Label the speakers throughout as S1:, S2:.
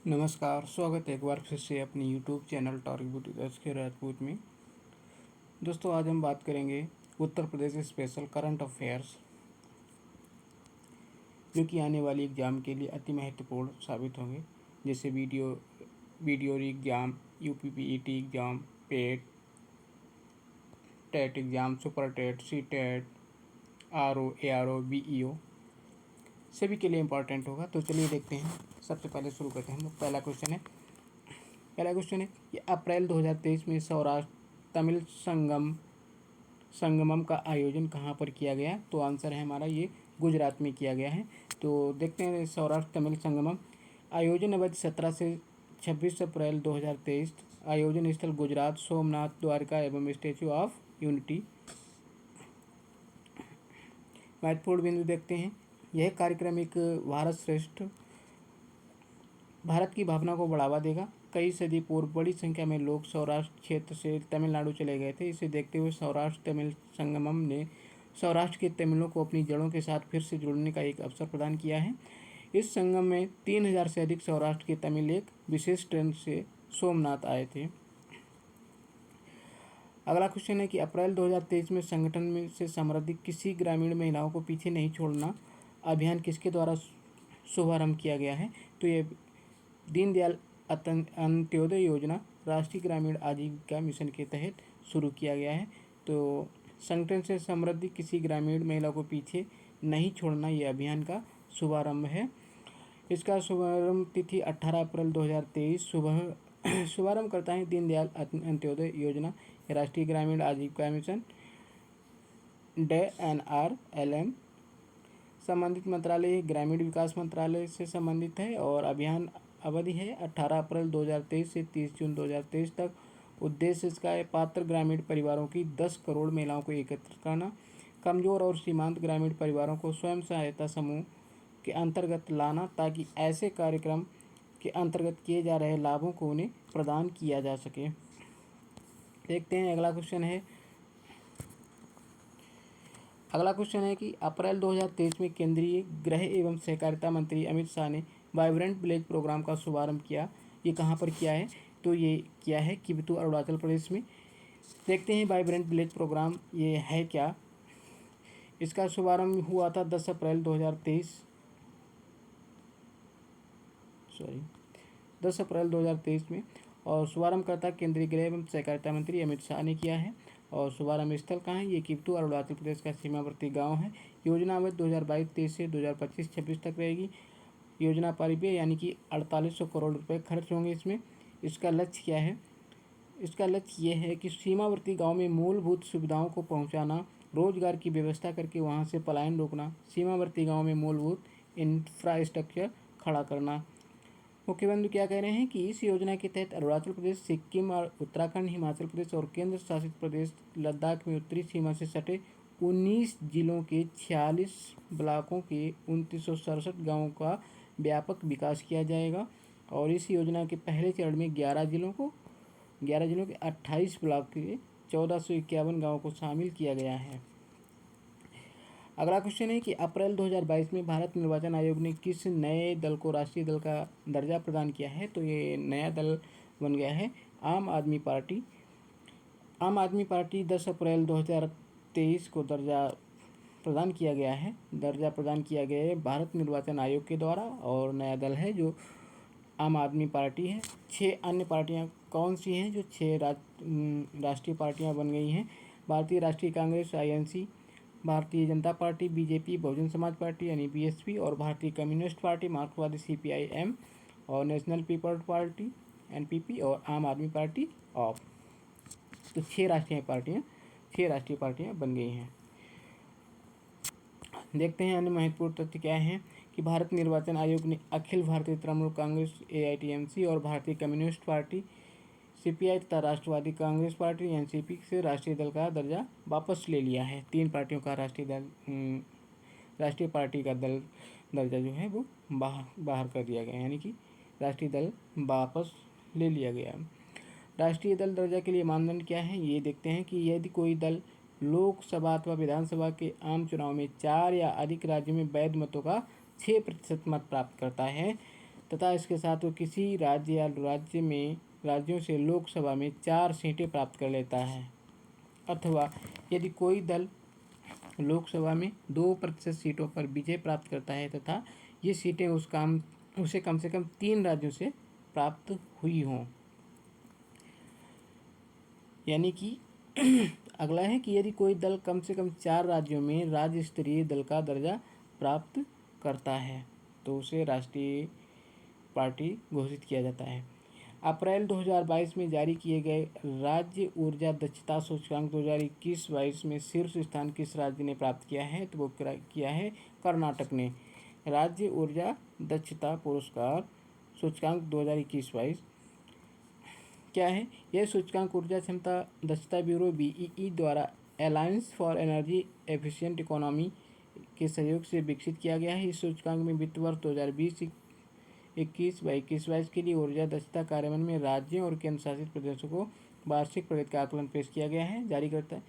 S1: नमस्कार, स्वागत है एक बार फिर से अपने यूट्यूब चैनल टॉरिक ब्यूटी के राजपूत में। दोस्तों, आज हम बात करेंगे Uttar Pradesh special current affairs, जो कि आने वाली एग्ज़ाम के लिए अति महत्वपूर्ण साबित होंगे, जैसे VDO exam, UPPET exam, PET, TET exam, super TET, C TET, RO, ARO, BEO सभी के लिए इम्पोर्टेंट होगा। तो चलिए देखते हैं। सबसे पहले शुरू करते हैं हम लोग। पहला क्वेश्चन है कि अप्रैल 2023 में सौराष्ट्र तमिल संगमम का आयोजन कहाँ पर किया गया? तो आंसर है हमारा ये गुजरात में किया गया है। तो देखते हैं सौराष्ट्र तमिल संगमम आयोजन अवधि 17 से 26 अप्रैल 2023। आयोजन स्थल गुजरात, सोमनाथ, द्वारका एवं स्टैच्यू ऑफ यूनिटी। महत्वपूर्ण बिंदु देखते हैं। यह कार्यक्रम एक भारत की भावना को बढ़ावा देगा। कई सदी पूर्व बड़ी संख्या में लोग सौराष्ट्र क्षेत्र से तमिलनाडु चले गए थे। इसे देखते हुए सौराष्ट्र तमिल संगमम ने सौराष्ट्र के तमिलों को अपनी जड़ों के साथ फिर से जुड़ने का एक अवसर प्रदान किया है। इस संगम में 3000 से अधिक सौराष्ट्र के तमिल एक विशेष ट्रेन से सोमनाथ आए थे। अगला क्वेश्चन है कि अप्रैल 2023 में संगठन में से संबंधित किसी ग्रामीण महिलाओं को पीछे नहीं छोड़ना अभियान किसके द्वारा शुभारंभ किया गया है? तो ये दीनदयाल अंत्योदय योजना राष्ट्रीय ग्रामीण आजीविका मिशन के तहत शुरू किया गया है। तो संगठन से समृद्धि किसी ग्रामीण महिला को पीछे नहीं छोड़ना ये अभियान का शुभारंभ है। इसका शुभारंभ तिथि 18 अप्रैल 2023 सुबह शुभारंभ करता है दीनदयाल अंत्योदय योजना राष्ट्रीय ग्रामीण आजीविका मिशन DNRLM। संबंधित मंत्रालय ग्रामीण विकास मंत्रालय से संबंधित है और अभियान अवधि है 18 अप्रैल 2023 से 30 जून 2023 तक। उद्देश्य इसका है पात्र ग्रामीण परिवारों की 10 करोड़ महिलाओं को एकत्रित करना, कमजोर और सीमांत ग्रामीण परिवारों को स्वयं सहायता समूह के अंतर्गत लाना, ताकि ऐसे कार्यक्रम के अंतर्गत किए जा रहे लाभों को उन्हें प्रदान किया जा सके। देखते हैं अगला क्वेश्चन है कि अप्रैल 2023 में केंद्रीय गृह एवं सहकारिता मंत्री अमित शाह ने वाइब्रेंट विलेज प्रोग्राम का शुभारंभ किया। ये कहाँ पर किया है? तो ये किया है किबतू अरुणाचल प्रदेश में। देखते हैं वाइब्रेंट विलेज प्रोग्राम ये है क्या। इसका शुभारंभ हुआ था 10 अप्रैल 2023 में और शुभारंभ करता केंद्रीय गृह एवं सहकारिता मंत्री अमित शाह ने किया है। और शुभारंभ स्थल कहाँ है? ये किबतू अरुणाचल प्रदेश का सीमावर्ती गांव है। योजना अवधि 2022-23 से 2025-26 तक रहेगी। योजना परिव्यय यानी कि 4800 करोड़ रुपए खर्च होंगे इसमें। इसका लक्ष्य क्या है? इसका लक्ष्य ये है कि सीमावर्ती गांव में मूलभूत सुविधाओं को पहुंचाना, रोजगार की व्यवस्था करके वहां से पलायन रोकना, सीमावर्ती गांव में मूलभूत इंफ्रास्ट्रक्चर खड़ा करना। मुख्यमंत्री क्या कह रहे हैं कि इस योजना के तहत अरुणाचल प्रदेश, सिक्किम और उत्तराखंड, हिमाचल प्रदेश और केंद्र शासित प्रदेश लद्दाख में उत्तरी सीमा से सटे 19 जिलों के 46 ब्लॉकों के 2967 गाँवों का व्यापक विकास किया जाएगा। और इस योजना के पहले चरण में 11 जिलों के 28 ब्लॉक के 1451 गाँवों को शामिल किया गया है। अगला क्वेश्चन है कि अप्रैल 2022 में भारत निर्वाचन आयोग ने किस नए दल को राष्ट्रीय दल का दर्जा प्रदान किया है? तो ये नया दल बन गया है आम आदमी पार्टी। आम आदमी पार्टी 10 अप्रैल 2023 को दर्जा प्रदान किया गया है भारत निर्वाचन आयोग के द्वारा। और नया दल है जो आम आदमी पार्टी है। 6 अन्य पार्टियां कौन सी हैं जो 6 राष्ट्रीय पार्टियां बन गई हैं? भारतीय राष्ट्रीय Congress INC, Bharatiya Janata party BJP, Bahujan Samaj party यानी BSP और भारतीय कम्युनिस्ट पार्टी मार्क्सवादी CPIM और नेशनल पीपल्स पार्टी NPP और आम आदमी पार्टी ऑफ। तो 6 राष्ट्रीय पार्टियां बन गई हैं। देखते हैं अन्य महत्वपूर्ण तथ्य क्या हैं कि भारत निर्वाचन आयोग ने अखिल भारतीय तृणमूल कांग्रेस AITMC और भारतीय कम्युनिस्ट पार्टी CPI तथा राष्ट्रवादी कांग्रेस पार्टी NCP से राष्ट्रीय दल का दर्जा वापस ले लिया है। 3 पार्टियों का राष्ट्रीय पार्टी का दर्जा जो है वो बाहर कर दिया गया, यानी कि राष्ट्रीय दल वापस ले लिया गया। राष्ट्रीय दल दर्जा के लिए मानदंड क्या है ये देखते हैं कि यदि कोई दल लोकसभा अथवा विधानसभा के आम चुनाव में 4 या अधिक राज्यों में वैध मतों का 6% मत प्राप्त करता है तथा इसके साथ वो किसी राज्य या राज्यों से लोकसभा में 4 सीटें प्राप्त कर लेता है, अथवा यदि कोई दल लोकसभा में 2% सीटों पर विजय प्राप्त करता है तथा ये सीटें उसे कम से कम 3 राज्यों से प्राप्त हुई हों। यानी कि अगला है कि यदि कोई दल कम से कम 4 राज्यों में राज्य स्तरीय दल का दर्जा प्राप्त करता है तो उसे राष्ट्रीय पार्टी घोषित किया जाता है। अप्रैल 2022 में जारी किए गए राज्य ऊर्जा दक्षता सूचकांक 2021-22 में शीर्ष स्थान किस राज्य ने प्राप्त किया है? तो वो किया है कर्नाटक ने। राज्य ऊर्जा दक्षता पुरस्कार सूचकांक 2021-22 क्या है? यह सूचकांक ऊर्जा क्षमता दक्षता ब्यूरो BEE द्वारा alliance for energy efficient economy के सहयोग से विकसित किया गया है। इस सूचकांक में वित्त वर्ष 2020-21 के लिए ऊर्जा दक्षता कार्यान्वयन में राज्यों और केंद्र शासित प्रदेशों को वार्षिक प्रगति का आकलन पेश किया गया है। जारीकर्ता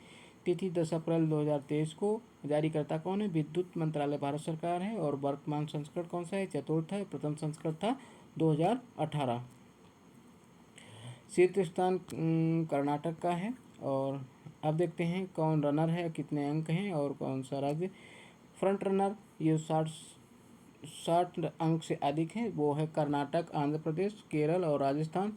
S1: तिथि 10 अप्रैल 2023 को। जारीकर्ता कौन है? विद्युत मंत्रालय भारत सरकार है। और वर्तमान संस्करण कौन सा है? चतुर्थ है। प्रथम संस्करण था 2018। शीर्ष स्थान कर्नाटक का है। और अब देखते हैं कौन रनर है, कितने अंक हैं और कौन सा राज्य फ्रंट रनर ये 60 अंक से अधिक है, वो है कर्नाटक, आंध्र प्रदेश, केरल और राजस्थान,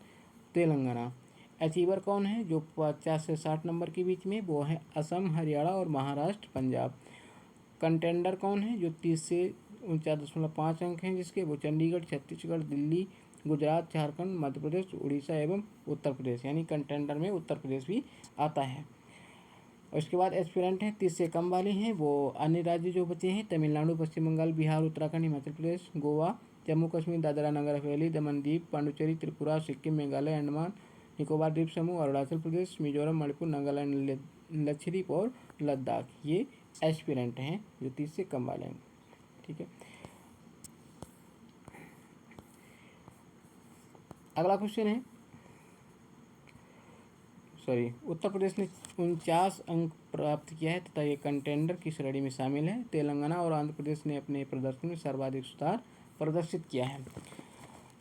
S1: तेलंगाना। अचीवर कौन है जो 50 से 60 नंबर के बीच में? वो है असम, हरियाणा और महाराष्ट्र, पंजाब। कंटेंडर कौन है जो 30 से 49.5 अंक हैं जिसके? वो चंडीगढ़, छत्तीसगढ़, दिल्ली, गुजरात, झारखंड, मध्य प्रदेश, उड़ीसा एवं उत्तर प्रदेश। यानी कंटेंडर में उत्तर प्रदेश भी आता है। और इसके बाद एस्पिरेंट हैं 30 से कम वाले हैं, वो अन्य राज्य जो बचे हैं तमिलनाडु, पश्चिम बंगाल, बिहार, उत्तराखंड, हिमाचल प्रदेश, गोवा, जम्मू कश्मीर, दादरा नगर हवेली, दमन दीव, पांडुचेरी, त्रिपुरा, सिक्किम, मेघालय, अंडमान निकोबार द्वीप समूह, अरुणाचल प्रदेश, मिजोरम, मणिपुर, नागालैंड, लक्षद्वीप और लद्दाख। ये एस्पिरेंट हैं जो 30 से कम वाले हैं। ठीक है, अगला क्वेश्चन है उत्तर प्रदेश ने 49 अंक प्राप्त किया है तथा ये कंटेंडर की श्रेणी में शामिल है। तेलंगाना और आंध्र प्रदेश ने अपने प्रदर्शन में सर्वाधिक सुधार प्रदर्शित किया है।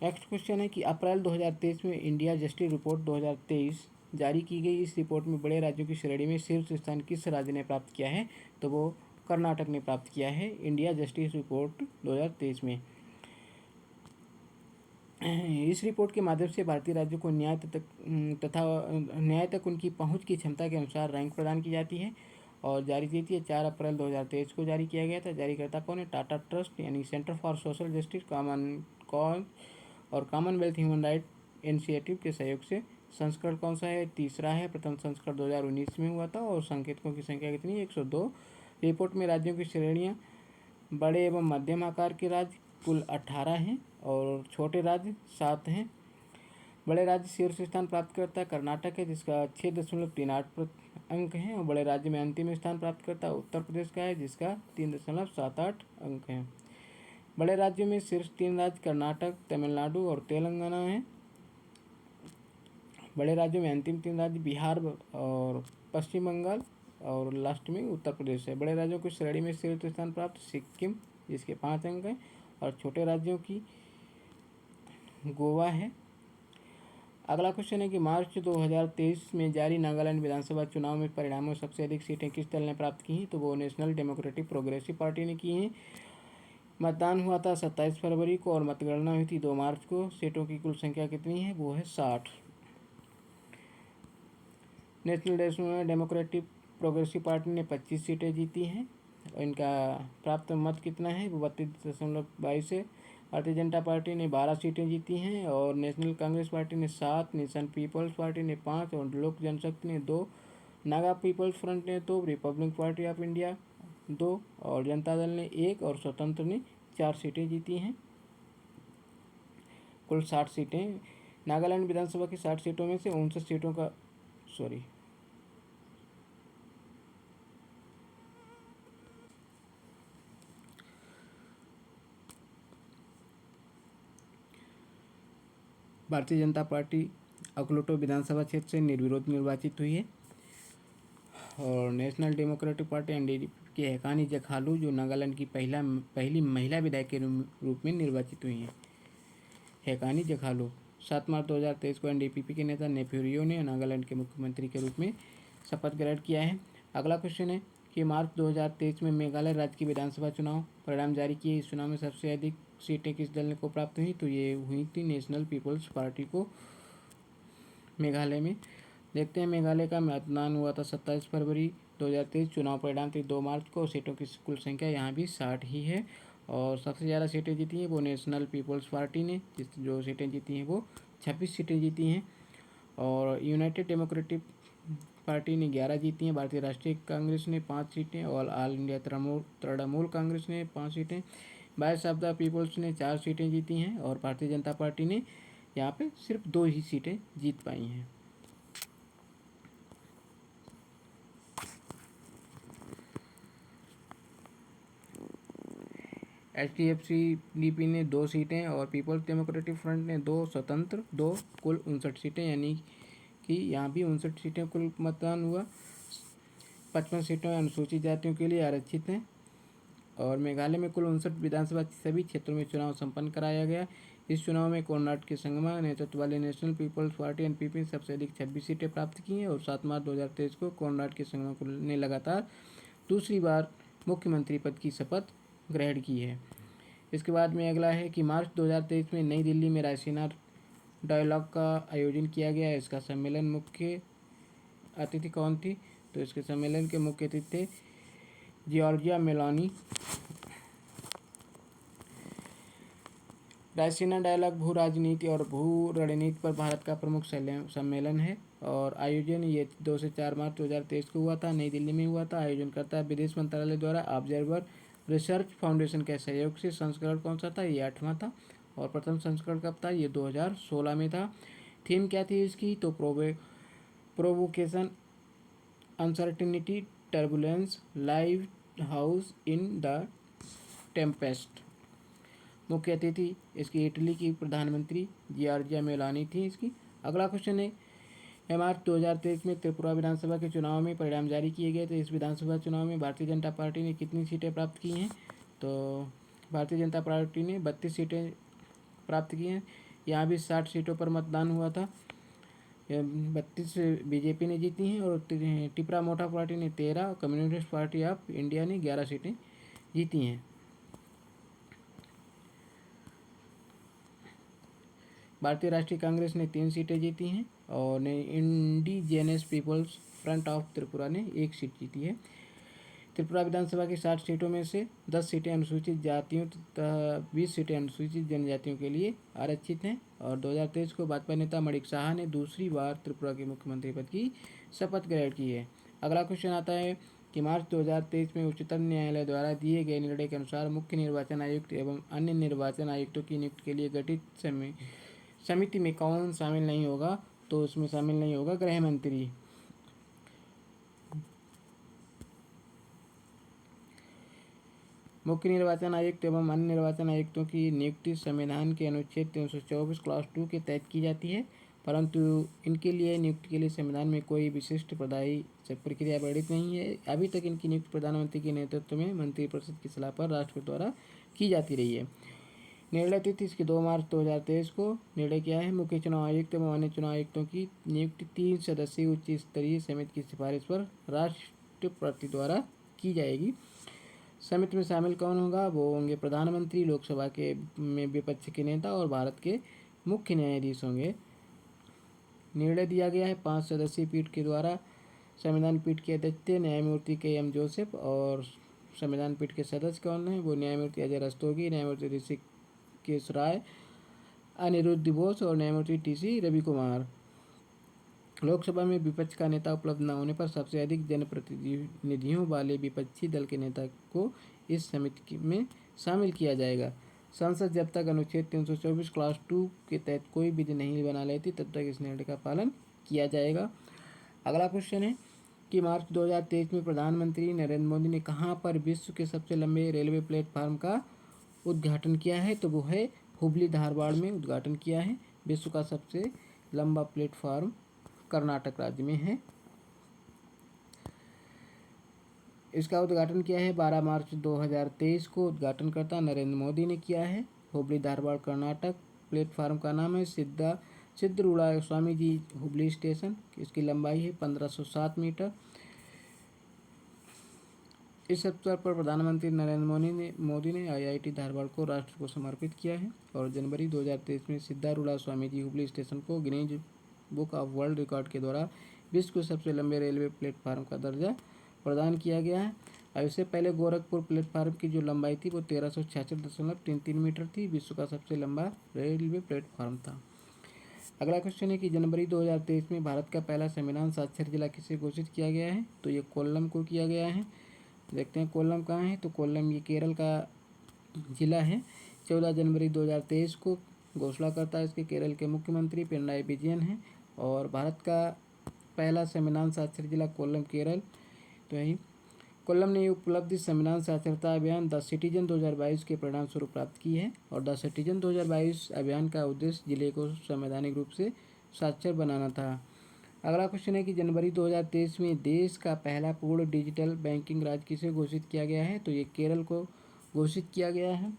S1: नेक्स्ट क्वेश्चन है कि अप्रैल 2023 में इंडिया जस्टिस रिपोर्ट 2023 जारी की गई। इस रिपोर्ट में बड़े राज्यों की श्रेणी में शीर्ष स्थान किस राज्य ने प्राप्त किया है? तो वो कर्नाटक ने प्राप्त किया है इंडिया जस्टिस रिपोर्ट 2023 में। इस रिपोर्ट के माध्यम से भारतीय राज्यों को न्याय तक उनकी पहुंच की क्षमता के अनुसार रैंक प्रदान की जाती है और जारी की थी 4 अप्रैल 2023 को जारी किया गया था। जारीकर्ता कौन है? टाटा ट्रस्ट यानी centre for social justice Commonwealth human right initiative के सहयोग से। संस्करण कौन सा है? तीसरा है। प्रथम संस्करण 2019 में हुआ था और संकेतकों की संख्या कितनी है? 102। रिपोर्ट में राज्यों की श्रेणियाँ बड़े एवं मध्यम आकार के राज्य कुल 18 हैं और छोटे राज्य 7 हैं। बड़े राज्य शीर्ष स्थान प्राप्त करता है कर्नाटक है जिसका 6.38 अंक हैं और बड़े राज्य में अंतिम स्थान प्राप्त करता है उत्तर प्रदेश का है जिसका 3.78 अंक हैं। बड़े राज्यों में शीर्ष 3 राज्य कर्नाटक, तमिलनाडु और तेलंगाना हैं। बड़े राज्यों में अंतिम 3 राज्य बिहार और पश्चिम बंगाल और लास्ट में उत्तर प्रदेश है। बड़े राज्यों की श्रेणी में शीर्ष स्थान प्राप्त सिक्किम जिसके 5 अंक हैं और छोटे राज्यों की गोवा है। अगला क्वेश्चन है कि मार्च 2023 में जारी नागालैंड विधानसभा चुनाव में परिणामों में सबसे अधिक सीटें किस दल ने प्राप्त की हैं? तो वो नेशनल डेमोक्रेटिक प्रोग्रेसिव पार्टी ने की हैं। मतदान हुआ था 27 फरवरी को और मतगणना हुई थी 2 मार्च को। सीटों की कुल संख्या कितनी है? वो है 60। नेशनल डेमोक्रेटिक प्रोग्रेसिव पार्टी ने 25 सीटें जीती हैं और इनका प्राप्त मत कितना है? वो 32.22 है। भारतीय जनता पार्टी ने 12 सीटें जीती हैं और नेशनल कांग्रेस पार्टी ने 7, नेशन पीपल्स पार्टी ने 5 और लोक जनशक्ति ने 2, नागा पीपल्स फ्रंट ने 2, रिपब्लिक पार्टी ऑफ इंडिया 2 और जनता दल ने 1 और स्वतंत्र ने 4 सीटें जीती हैं। कुल 60 सीटें। नागालैंड विधानसभा की 60 सीटों में से 59 सीटों का भारतीय जनता पार्टी अकलोटो विधानसभा क्षेत्र से निर्विरोध निर्वाचित हुई है और नेशनल डेमोक्रेटिक पार्टी NDP के हैकानी जखालू जो नागालैंड की पहली महिला विधायक के रूप में निर्वाचित हुई हैं। हैकानी जखालो। 7 मार्च 2023 को एनडीपीपी के नेता नेफ्यूरियो ने नागालैंड के मुख्यमंत्री के रूप में शपथ ग्रहण किया है। अगला क्वेश्चन है कि मार्च 2023 में मेघालय राज्य की विधानसभा चुनाव परिणाम जारी किए। इस चुनाव में सबसे अधिक सीटें किस दल को प्राप्त हुई? तो ये हुई थी नेशनल पीपल्स पार्टी को मेघालय में। देखते हैं मेघालय का मतदान हुआ था 27 फरवरी 2023। चुनाव परिणाम थे 2 मार्च को। सीटों की कुल संख्या यहाँ भी 60 ही है और सबसे ज़्यादा सीटें जीती हैं वो नेशनल पीपल्स पार्टी ने, जो सीटें जीती हैं वो 26 सीटें जीती हैं। और यूनाइटेड डेमोक्रेटिक पार्टी ने 11 जीती हैं। भारतीय राष्ट्रीय कांग्रेस ने 5 सीटें और ऑल इंडिया तृणमूल कांग्रेस ने 5 सीटें। वॉइस ऑफ द पीपल्स ने 4 सीटें जीती हैं और भारतीय जनता पार्टी ने यहाँ पे सिर्फ 2 ही सीटें जीत पाई हैं। HDFCDP ने 2 सीटें और पीपल्स डेमोक्रेटिक फ्रंट ने 2, स्वतंत्र 2, कुल 59 सीटें, यानी कि यहाँ भी 59 सीटें कुल मतदान हुआ। 55 सीटें अनुसूचित जातियों के लिए आरक्षित हैं। और मेघालय में कुल 59 विधानसभा सभी क्षेत्रों में चुनाव संपन्न कराया गया। इस चुनाव में कोनराड के संगमा नेतृत्व वाले नेशनल पीपल्स पार्टी एनपीपी ने सबसे अधिक 26 सीटें प्राप्त की हैं और 7 मार्च 2023 को कोनराड के संगमा ने लगातार दूसरी बार मुख्यमंत्री पद की शपथ ग्रहण की है। इसके बाद में अगला है कि मार्च 2023 में नई दिल्ली में रायसीना डायलॉग का आयोजन किया गया। इसका सम्मेलन मुख्य अतिथि कौन थी? तो इसके सम्मेलन के मुख्य अतिथि थे जॉर्जिया मेलोनी। रायसीना डायलॉग भू राजनीति और भू रणनीति पर भारत का प्रमुख सम्मेलन है और आयोजन ये 2 से 4 मार्च 2023 को हुआ था, नई दिल्ली में हुआ था। आयोजनकर्ता विदेश मंत्रालय द्वारा ऑब्जर्वर रिसर्च फाउंडेशन के सहयोग से। संस्करण कौन सा था? ये 8वां था। और प्रथम संस्करण कब था? ये 2016 में था। थीम क्या थी इसकी? तो provocation, uncertainty, turbulence, live house in the Tempest. मुख्य अतिथि इसकी इटली की प्रधानमंत्री जॉर्जिया मेलोनी थी इसकी। अगला क्वेश्चन है मार्च 2023 में त्रिपुरा विधानसभा के चुनाव में परिणाम जारी किए गए। तो इस विधानसभा चुनाव में भारतीय जनता पार्टी ने कितनी सीटें प्राप्त की हैं? तो भारतीय जनता पार्टी ने 32 सीटें प्राप्त की हैं। यहाँ भी 60 सीटों पर मतदान हुआ था। 32 बीजेपी ने जीती हैं और त्रिपुरा मोटा पार्टी ने 13 और कम्युनिस्ट पार्टी ऑफ इंडिया ने 11 सीटें जीती हैं। भारतीय राष्ट्रीय कांग्रेस ने 3 सीटें जीती हैं और indigenous peoples front of Tripura ने 1 सीट जीती है। त्रिपुरा विधानसभा की 60 सीटों में से 10 सीटें अनुसूचित जातियों तथा 20 सीटें अनुसूचित जनजातियों के लिए आरक्षित हैं। और 2023 को भाजपा नेता मणिक साहा ने दूसरी बार त्रिपुरा के मुख्यमंत्री पद की शपथ ग्रहण की है। अगला क्वेश्चन आता है कि मार्च 2023 में उच्चतम न्यायालय द्वारा दिए गए निर्णय के अनुसार मुख्य निर्वाचन आयुक्त एवं अन्य निर्वाचन आयुक्तों की नियुक्ति के लिए गठित समिति में कौन शामिल नहीं होगा? तो उसमें शामिल नहीं होगा गृह मंत्री। मुख्य निर्वाचन आयुक्त एवं अन्य निर्वाचन आयुक्तों की नियुक्ति संविधान के अनुच्छेद 324 क्लास 2 के तहत की जाती है, परंतु इनके लिए नियुक्ति के लिए संविधान में कोई विशिष्ट प्रदायी प्रक्रिया वर्णित नहीं है। अभी तक इनकी नियुक्ति प्रधानमंत्री के नेतृत्व में मंत्रिपरिषद की सलाह पर राष्ट्रपति द्वारा की जाती रही है। निर्णय तिथि इसकी 2 मार्च 2023 को निर्णय किया है। मुख्य चुनाव आयुक्त एवं अन्य चुनाव आयुक्तों की नियुक्ति 3 सदस्यीय उच्च स्तरीय समिति की सिफारिश पर राष्ट्रपति द्वारा की जाएगी। समिति में शामिल कौन होगा? वो होंगे प्रधानमंत्री, लोकसभा के में विपक्ष के नेता और भारत के मुख्य न्यायाधीश होंगे। निर्णय दिया गया है 5 सदस्यीय पीठ के द्वारा। संविधान पीठ के अध्यक्ष न्यायमूर्ति KM जोसेफ और संविधान पीठ के सदस्य कौन हैं? वो न्यायमूर्ति अजय रस्तोगी, न्यायमूर्ति ऋषिकेश राय, अनिरुद्ध बोस और न्यायमूर्ति TC रवि कुमार। लोकसभा में विपक्ष का नेता उपलब्ध न होने पर सबसे अधिक जनप्रतिनिधियों वाले विपक्षी दल के नेता को इस समिति में शामिल किया जाएगा। संसद जब तक अनुच्छेद 324 क्लास 2 के तहत कोई विधि नहीं बना लेती तब तक इस निर्णय का पालन किया जाएगा। अगला क्वेश्चन है कि मार्च 2023 में प्रधानमंत्री नरेंद्र मोदी ने कहां पर विश्व के सबसे लंबे रेलवे प्लेटफार्म का उद्घाटन किया है? तो वो है हुबली धारवाड़ में उद्घाटन किया है। विश्व का सबसे लंबा प्लेटफार्म कर्नाटक राज्य में है। इसका उद्घाटन किया है 12 मार्च 2023 को। उद्घाटनकर्ता नरेंद्र मोदी ने किया है। हुबली धारवाड़ कर्नाटक प्लेटफार्म का नाम है सिद्धरूढ़ा स्वामी जी हुबली स्टेशन। इसकी लंबाई है 1507 मीटर। इस अवसर पर प्रधानमंत्री नरेंद्र मोदी ने IIT धारवाड़ को राष्ट्र को समर्पित किया है। और जनवरी 2023 में सिद्धारूढ़ा स्वामी जी हुबली स्टेशन को Guinness book of world record के द्वारा विश्व के सबसे लंबे रेलवे प्लेटफार्म का दर्जा प्रदान किया गया है। अब इससे पहले गोरखपुर प्लेटफार्म की जो लंबाई थी वो 1366.33 मीटर थी। विश्व का सबसे लंबा रेलवे प्लेटफार्म था। अगला क्वेश्चन है कि जनवरी 2023 में भारत का पहला संविधान साक्षर जिला किसे घोषित किया गया है? तो ये कोल्लम को किया गया है। देखते हैं कोल्लम कहाँ है। तो कोल्लम ये केरल का जिला है। 14 जनवरी 2023 को घोषणाकर्ता इसके केरल के मुख्यमंत्री पिनराई विजयन हैं। और भारत का पहला संविधान साक्षर जिला कोल्लम केरल। तो यही कोल्लम ने ये उपलब्धि संविधान साक्षरता अभियान द सिटीजन 2022 के परिणाम स्वरूप प्राप्त की है। और द सिटीजन 2022 अभियान का उद्देश्य जिले को संवैधानिक रूप से साक्षर बनाना था। अगला क्वेश्चन है कि जनवरी 2023 में देश का पहला पूर्ण डिजिटल बैंकिंग राज्य किसे घोषित किया गया है? तो ये केरल को घोषित किया गया है।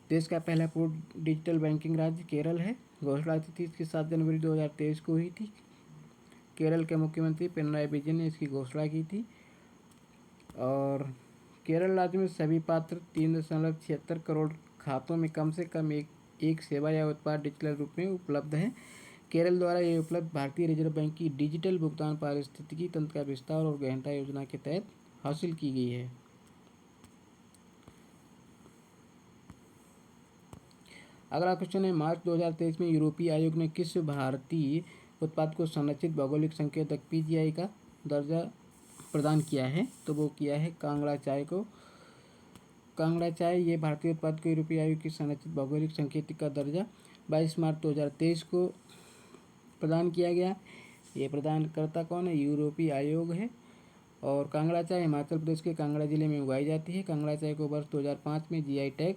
S1: देश का पहला पूर्ण डिजिटल बैंकिंग राज्य केरल है। घोषणा तिथि इसकी 7 जनवरी 2023 को हुई थी। केरल के मुख्यमंत्री पिनराई विजयन ने इसकी घोषणा की थी। और केरल राज्य में सभी पात्र 3.76 करोड़ खातों में कम से कम एक सेवा या उत्पाद डिजिटल रूप में उपलब्ध है। केरल द्वारा ये उपलब्ध भारतीय रिजर्व बैंक की डिजिटल भुगतान पारिस्थितिकी तंत्र का विस्तार और गहनता योजना के तहत हासिल की गई है। अगला क्वेश्चन है मार्च 2023 में यूरोपीय आयोग ने किस भारतीय उत्पाद को संरक्षित भौगोलिक संकेतक PGI का दर्जा प्रदान किया है? तो वो किया है कांगड़ा चाय को। कांगड़ा चाय ये भारतीय उत्पाद को यूरोपीय आयोग की संरक्षित भौगोलिक संकेतक का दर्जा 22 मार्च 2023 को प्रदान किया गया। ये प्रदानकर्ता कौन है? यूरोपीय आयोग है। और कांगड़ा चाय हिमाचल प्रदेश के कांगड़ा जिले में उगाई जाती है। कांगड़ा चाय को वर्ष 2005 में GI टैग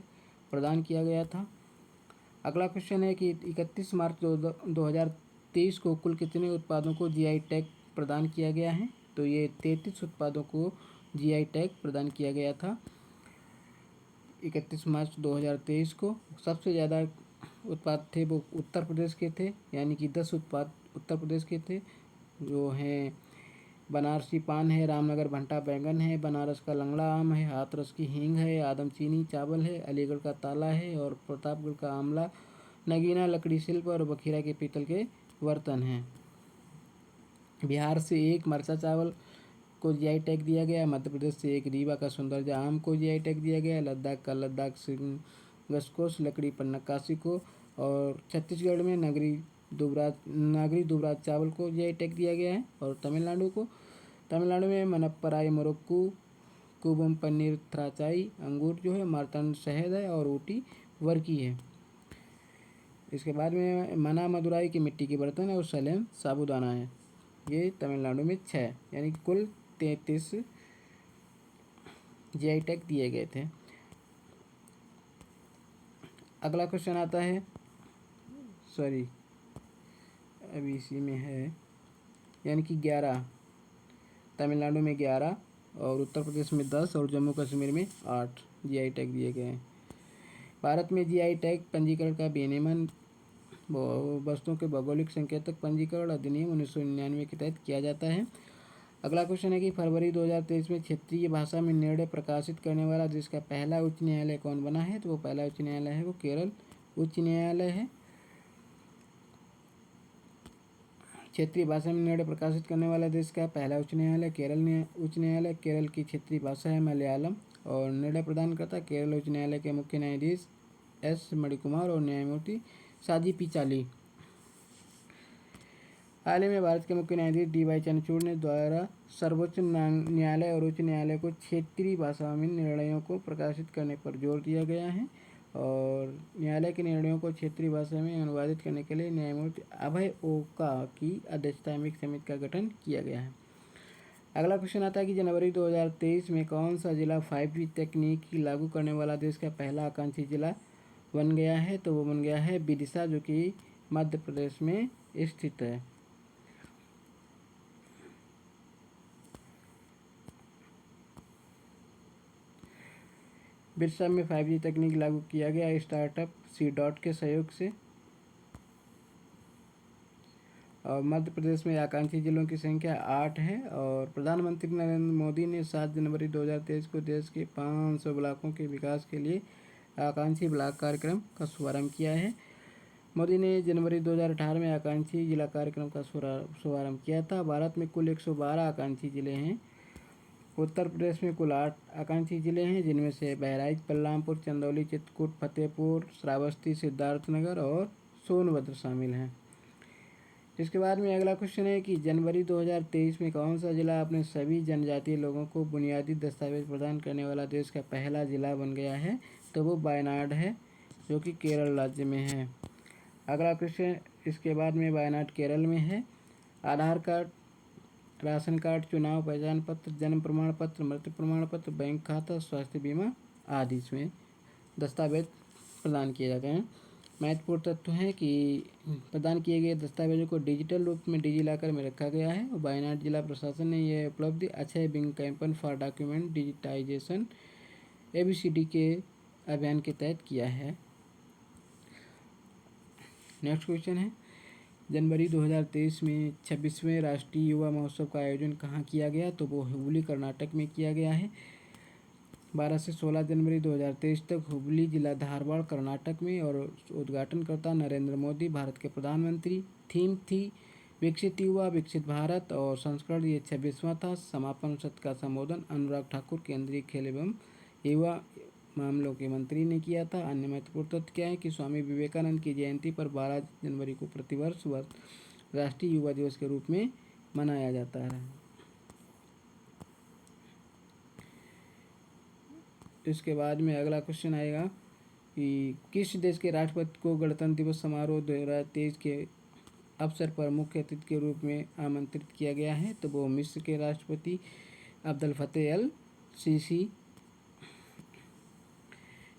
S1: प्रदान किया गया था। अगला क्वेश्चन है कि 31 मार्च 2023 को कुल कितने उत्पादों को GI टैग प्रदान किया गया है? तो ये 33 उत्पादों को GI टैग प्रदान किया गया था 31 मार्च 2023 को। सबसे ज़्यादा उत्पाद थे वो उत्तर प्रदेश के थे, यानी कि 10 उत्पाद उत्तर प्रदेश के थे, जो हैं बनारसी पान है, रामनगर भंटा बैंगन है, बनारस का लंगड़ा आम है, हाथरस की हींग है, आदमचीनी चावल है, अलीगढ़ का ताला है और प्रतापगढ़ का आंवला, नगीना लकड़ी शिल्प और बखीरा के पीतल के बर्तन हैं। बिहार से एक मरचा चावल को GI टैग दिया गया। मध्य प्रदेश से एक रीवा का सुंदरजा आम को GI टैग दिया गया। लद्दाख का लद्दाख गसकोस लकड़ी पर नक्काशी को। और छत्तीसगढ़ में नागरी दुबराज चावल को GI टैग दिया गया है। और तमिलनाडु में मनप्पराई मोरक्कू कुबम पनीर थ्राचाई अंगूर जो है, मार्तंड शहद है और ऊटी वर्की है। इसके बाद में मना मदुराई की मिट्टी के बर्तन है और सलेम साबूदाना है। ये तमिलनाडु में 6 यानी कि कुल 33 GI टैग दिए गए थे। अगला क्वेश्चन आता है, अभी इसी में है, यानी कि 11 तमिलनाडु में 11 और उत्तर प्रदेश में 10 और जम्मू कश्मीर में 8 GI टैग दिए गए हैं। भारत में GI टैग पंजीकरण का विनियमन वस्तुओं के भौगोलिक संकेतक पंजीकरण अधिनियम 1999 के तहत किया जाता है। अगला क्वेश्चन है कि फरवरी 2023 में क्षेत्रीय भाषा में निर्णय प्रकाशित करने वाला देश का पहला उच्च न्यायालय कौन बना है? तो वो पहला उच्च न्यायालय है वो केरल उच्च न्यायालय है। क्षेत्रीय भाषा में निर्णय प्रकाशित करने वाला देश का पहला उच्च न्यायालय केरल उच्च न्यायालय। केरल की क्षेत्रीय भाषा है मलयालम। और निर्णय प्रदान करता केरल उच्च न्यायालय के मुख्य न्यायाधीश S मणिकुमार और न्यायमूर्ति साजी पी चाली। हाल ही में भारत के मुख्य न्यायाधीश DY चंद्रचूड़ ने द्वारा सर्वोच्च न्यायालय और उच्च न्यायालय को क्षेत्रीय भाषा में निर्णयों को प्रकाशित करने पर जोर दिया गया है। और न्यायालय के निर्णयों को क्षेत्रीय भाषा में अनुवादित करने के लिए न्यायमूर्ति अभय ओका की अध्यक्षता में एक समिति का गठन किया गया है। अगला क्वेश्चन आता है कि जनवरी 2023 में कौन सा जिला 5G तकनीक लागू करने वाला देश का पहला आकांक्षी जिला बन गया है? तो वो बन गया है विदिशा, जो कि मध्य प्रदेश में स्थित है। बिरसा में 5G तकनीक लागू किया गया स्टार्टअप सी डॉट के सहयोग से। और मध्य प्रदेश में आकांक्षी जिलों की संख्या 8 है। और प्रधानमंत्री नरेंद्र मोदी ने 7 जनवरी 2023 को देश के 500 ब्लॉकों के विकास के लिए आकांक्षी ब्लॉक कार्यक्रम का शुभारंभ किया है। मोदी ने जनवरी 2018 में आकांक्षी जिला कार्यक्रम का शुभारंभ किया था। भारत में कुल 112 आकांक्षी जिले हैं। उत्तर प्रदेश में कुल 8 आकांक्षी जिले हैं, जिनमें से बहराइच, बलरामपुर, चंदौली, चित्रकूट, फतेहपुर, श्रावस्ती, सिद्धार्थनगर और सोनभद्र शामिल हैं। इसके बाद में अगला क्वेश्चन है कि जनवरी 2023 में कौन सा जिला अपने सभी जनजातीय लोगों को बुनियादी दस्तावेज प्रदान करने वाला देश का पहला जिला बन गया है? तो वो वायनाड है, जो कि केरल राज्य में है। अगला क्वेश्चन इसके बाद में वायनाड केरल में है। आधार कार्ड, राशन कार्ड, चुनाव पहचान पत्र, जन्म प्रमाण पत्र, मृत्यु प्रमाण पत्र, बैंक खाता, स्वास्थ्य बीमा आदि इसमें दस्तावेज प्रदान किए जाते हैं। महत्वपूर्ण तथ्य है कि प्रदान किए गए दस्तावेजों को डिजिटल रूप में डिजिलॉकर में रखा गया है। वायनाड जिला प्रशासन ने यह उपलब्धि अक्षय बिंग campaign for document digitization ABCD के अभियान के तहत किया है। नेक्स्ट क्वेश्चन है, जनवरी 2023 में 26वें राष्ट्रीय युवा महोत्सव का आयोजन कहाँ किया गया? तो वो हुबली कर्नाटक में किया गया है। 12 से 16 जनवरी 2023 तक हुबली जिला धारवाड़ कर्नाटक में। और उद्घाटनकर्ता नरेंद्र मोदी, भारत के प्रधानमंत्री। थीम थी विकसित युवा विकसित भारत और संस्करण ये 26वां था। समापन सत्र का संबोधन अनुराग ठाकुर, केंद्रीय खेल एवं युवा मामलों के मंत्री ने किया था। अन्य महत्वपूर्ण तथ्य क्या है कि स्वामी विवेकानंद की जयंती पर 12 जनवरी को प्रतिवर्ष राष्ट्रीय युवा दिवस के रूप में मनाया जाता है। इसके बाद में अगला क्वेश्चन आएगा कि किस देश के राष्ट्रपति को गणतंत्र दिवस समारोह 2023 के अवसर पर मुख्य अतिथि के रूप में आमंत्रित किया गया है? तो वो मिस्र के राष्ट्रपति अब्दुल फतेह अल सीसी।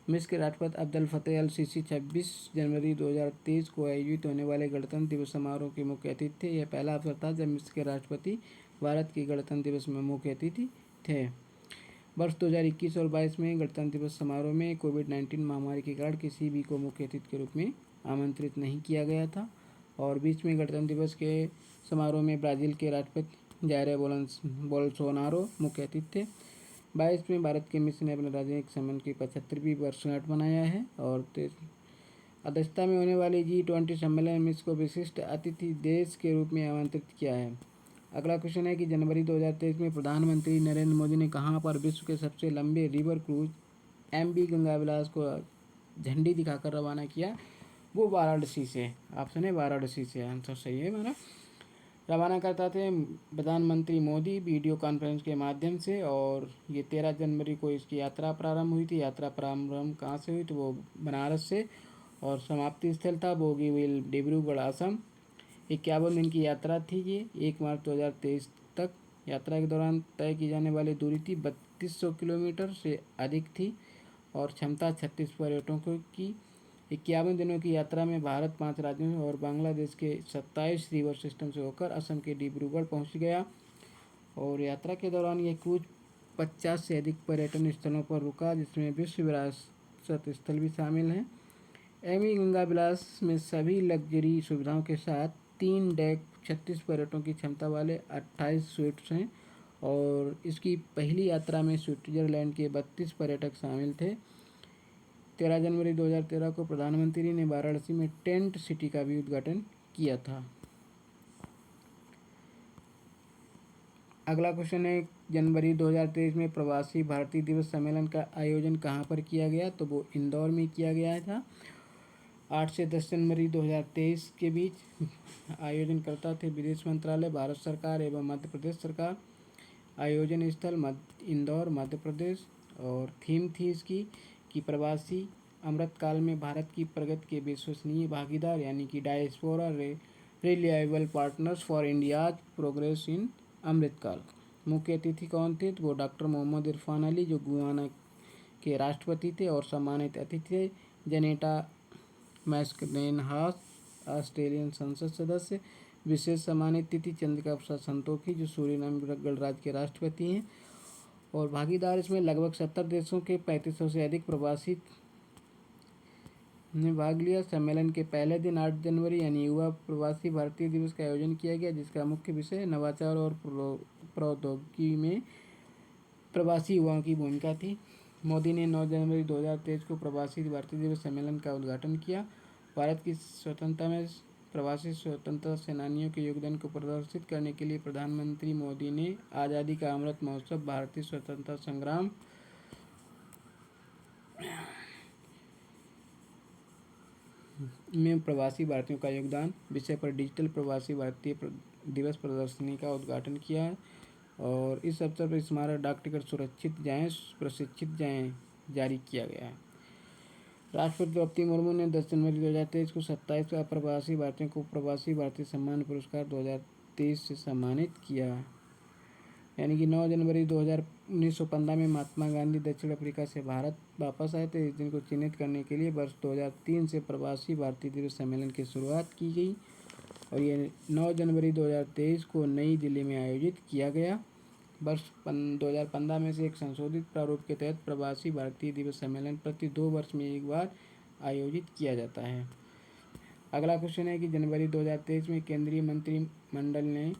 S1: मिस्र के राष्ट्रपति अब्दुल फतेह अल सीसी 26 जनवरी 2023 को आयोजित होने वाले गणतंत्र दिवस समारोह के मुख्य अतिथि थे। यह पहला अवसर था जब मिस्र के राष्ट्रपति भारत के गणतंत्र दिवस में मुख्य अतिथि थे। वर्ष 2021 और 22 में गणतंत्र दिवस समारोह में कोविड-19 महामारी के कारण किसी भी को मुख्य अतिथि के रूप में आमंत्रित नहीं किया गया था। और बीच में गणतंत्र दिवस के समारोह में ब्राज़ील के राष्ट्रपति जायर बोल्सोनारो मुख्य अतिथि थे। 22 में भारत के मिस्र ने अपने राजनयिक संबंध की 75वीं वर्षगांठ मनाया है। और अध्यक्षता में होने वाली G20 सम्मेलन में मिस्र को विशिष्ट अतिथि देश के रूप में आमंत्रित किया है। अगला क्वेश्चन है कि जनवरी 2023 में प्रधानमंत्री नरेंद्र मोदी ने कहाँ पर विश्व के सबसे लंबे रिवर क्रूज MV गंगा विलास को झंडी दिखाकर रवाना किया? वो वाराणसी से। ऑप्शन है वाराणसी से, आंसर सही है मेरा। रवाना करता थे प्रधानमंत्री मोदी वीडियो कॉन्फ्रेंस के माध्यम से। और ये 13 जनवरी को इसकी यात्रा प्रारंभ हुई थी। यात्रा प्रारंभ कहाँ से हुई? तो वो बनारस से। और समाप्ति स्थल था बोगीबिल, डिब्रूगढ़, असम। 51 दिन की यात्रा थी ये। 1 मार्च 2023 तक यात्रा के दौरान तय की जाने वाली दूरी थी 3200 किलोमीटर से अधिक थी। और क्षमता 36 पर्यटकों की। 51 दिनों की यात्रा में भारत 5 राज्यों और बांग्लादेश के 27 रिवर सिस्टम से होकर असम के डिब्रूगढ़ पहुंच गया। और यात्रा के दौरान यह क्रूज 50 से अधिक पर्यटन स्थलों पर रुका, जिसमें विश्व विरासत स्थल भी शामिल हैं। MV गंगा विलास में सभी लग्जरी सुविधाओं के साथ 3 डेक 36 पर्यटकों की क्षमता वाले 28 स्वीट्स हैं। और इसकी पहली यात्रा में स्विट्जरलैंड के 32 पर्यटक शामिल थे। 13 जनवरी 2013 को प्रधानमंत्री ने वाराणसी में टेंट सिटी का भी उद्घाटन किया था। अगला क्वेश्चन है, जनवरी 2023 में प्रवासी भारतीय दिवस सम्मेलन का आयोजन कहाँ पर किया गया? तो वो इंदौर में किया गया था। 8 से 10 जनवरी 2023 के बीच आयोजन करता थे विदेश मंत्रालय, भारत सरकार एवं मध्य प्रदेश सरकार। आयोजन स्थल इंदौर, मध्य प्रदेश। और थीम थी इसकी कि प्रवासी अमृतकाल में भारत की प्रगति के विश्वसनीय भागीदार, यानी कि diaspora reliable partners for India's progress in Amritkaal. मुख्य अतिथि कौन थे? तो वो डॉक्टर मोहम्मद इरफान अली, जो गुयाना के राष्ट्रपति थे। और सम्मानित अतिथि थे जनेटा मैक्सनेनहास, ऑस्ट्रेलियन संसद सदस्य। विशेष सम्मानित अतिथि चंद्रिका प्रसाद संतोखी, जो सूरीनाम गणराज्य के राष्ट्रपति हैं। और भागीदार इसमें लगभग 70 देशों के 3500 से अधिक प्रवासी ने भाग लिया। सम्मेलन के पहले दिन 8 जनवरी यानी युवा प्रवासी भारतीय दिवस का आयोजन किया गया, जिसका मुख्य विषय नवाचार और प्रौद्योगिकी में प्रवासी युवाओं की भूमिका थी। मोदी ने 9 जनवरी 2023 को प्रवासी भारतीय दिवस सम्मेलन का उद्घाटन किया। भारत की स्वतंत्रता में प्रवासी स्वतंत्रता सेनानियों के योगदान को प्रदर्शित करने के लिए प्रधानमंत्री मोदी ने आज़ादी का अमृत महोत्सव, भारतीय स्वतंत्रता संग्राम में प्रवासी भारतीयों का योगदान विषय पर डिजिटल प्रवासी भारतीय दिवस प्रदर्शनी का उद्घाटन किया। और इस अवसर पर स्मारक डाक टिकट सुरक्षित जाएँ प्रशिक्षित जाएँ जारी किया गया है। राष्ट्रपति द्रौपदी मुर्मू ने 10 जनवरी 2023 को 27 अप्रवासी भारतीयों को प्रवासी भारतीय सम्मान पुरस्कार 2023 से सम्मानित किया। यानी कि 9 जनवरी 1915 में महात्मा गांधी दक्षिण अफ्रीका से भारत वापस आए थे। इस दिन को चिन्हित करने के लिए वर्ष 2003 से प्रवासी भारतीय दिवस सम्मेलन की शुरुआत की गई और ये 9 जनवरी 2023 को नई दिल्ली में आयोजित किया गया। वर्ष 2015 में से एक संशोधित प्रारूप के तहत प्रवासी भारतीय दिवस सम्मेलन प्रति 2 वर्ष में एक बार आयोजित किया जाता है। अगला क्वेश्चन है कि जनवरी 2023 में केंद्रीय मंत्रिमंडल ने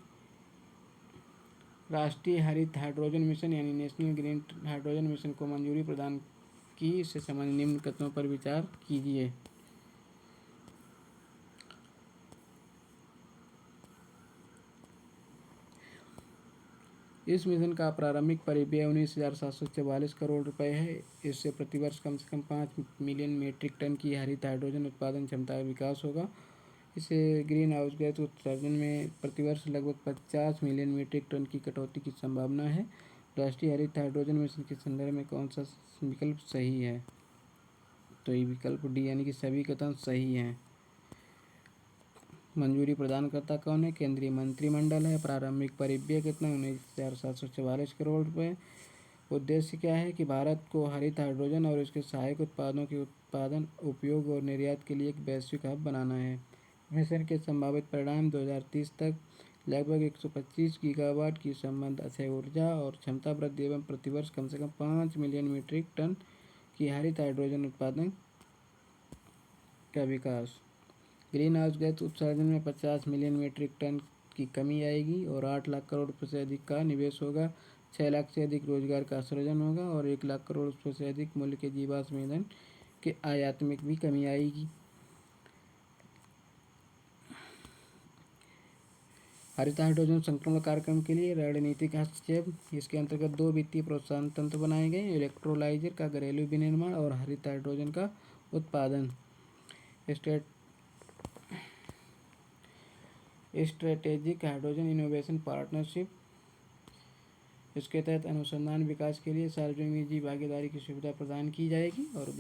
S1: राष्ट्रीय हरित हाइड्रोजन मिशन यानी नेशनल ग्रीन हाइड्रोजन मिशन को मंजूरी प्रदान की। इससे संबंधित निम्न कथनों पर विचार कीजिए। इस मिशन का प्रारंभिक परिव्यय 19,744 करोड़ रुपए है। इससे प्रतिवर्ष कम से कम 5 मिलियन मीट्रिक टन की हरित हाइड्रोजन उत्पादन क्षमता का विकास होगा। इससे ग्रीन हाउस गैस उत्सर्जन में प्रतिवर्ष लगभग 50 मिलियन मीट्रिक टन की कटौती की संभावना है। राष्ट्रीय हरित हाइड्रोजन मिशन के संदर्भ में कौन सा विकल्प सही है? तो ये विकल्प डी यानी कि सभी कथन सही हैं। मंजूरी प्रदानकर्ता कौन है? केंद्रीय मंत्रिमंडल है। प्रारंभिक परिव्यय कितना? 19,744 करोड़ रुपए। उद्देश्य क्या है कि भारत को हरित हाइड्रोजन और इसके सहायक उत्पादों के उत्पादन, उपयोग और निर्यात के लिए एक वैश्विक हब बनाना है। मिशन के संभावित परिणाम 2030 तक लगभग 125 गीगावाट की संबद्ध अक्षय ऊर्जा और क्षमता वृद्धि एवं प्रतिवर्ष कम से कम 5 मिलियन मीट्रिक टन की हरित हाइड्रोजन उत्पादन का विकास। ग्रीन हाउस गैस उत्सर्जन में 50 मिलियन मीट्रिक टन की कमी आएगी और 8 लाख करोड़ रुपये से अधिक का निवेश होगा। 6 लाख से अधिक रोजगार का सृजन होगा और 1 लाख करोड़ रुपये से अधिक मूल्य के जीवाश्म ईंधन के आयात में भी कमी आएगी। हरित हाइड्रोजन संक्रमण कार्यक्रम के लिए रणनीतिक हस्तक्षेप। इसके अंतर्गत 2 वित्तीय प्रोत्साहन तंत्र बनाए गए, इलेक्ट्रोलाइजर का घरेलू विनिर्माण और हरित हाइड्रोजन का उत्पादन। Strategic hydrogen innovation partnership. इसके तहत अनुसंधान विकास के लिए सार्वजनिक निजी भागीदारी की सुविधा प्रदान की जाएगी और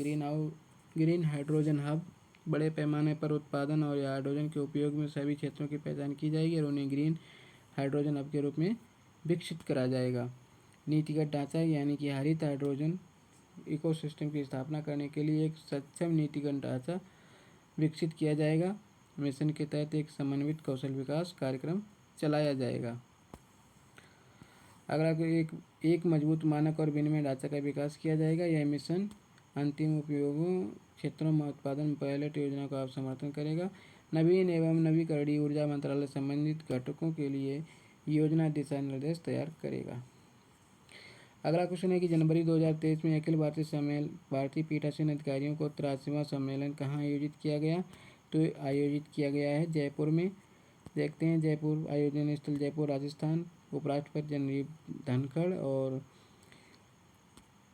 S1: ग्रीन हाइड्रोजन हब बड़े पैमाने पर उत्पादन और हाइड्रोजन के उपयोग में सभी क्षेत्रों की पहचान की जाएगी और उन्हें ग्रीन हाइड्रोजन हब के रूप में विकसित करा जाएगा। नीतिगत ढांचा यानी कि हरित हाइड्रोजन इकोसिस्टम की स्थापना करने के लिए एक सक्षम नीतिगत ढांचा विकसित किया जाएगा। मिशन के तहत एक समन्वित कौशल विकास कार्यक्रम चलाया जाएगा। अगला एक मजबूत मानक और विनिमय ढांचा का विकास किया जाएगा। यह मिशन अंतिम उपयोगों क्षेत्रों में उत्पादन पायलट योजना का समर्थन करेगा। नवीन एवं नवीकरणीय ऊर्जा मंत्रालय संबंधित घटकों के लिए योजना दिशा निर्देश तैयार करेगा। अगला क्वेश्चन है कि जनवरी 2023 में अखिल भारतीय पीठासीन अधिकारियों को 83वां सम्मेलन कहाँ आयोजित किया गया? तो आयोजित किया गया है जयपुर में। देखते हैं जयपुर आयोजन स्थल जयपुर राजस्थान। उपराष्ट्रपति जगदीप धनखड़ और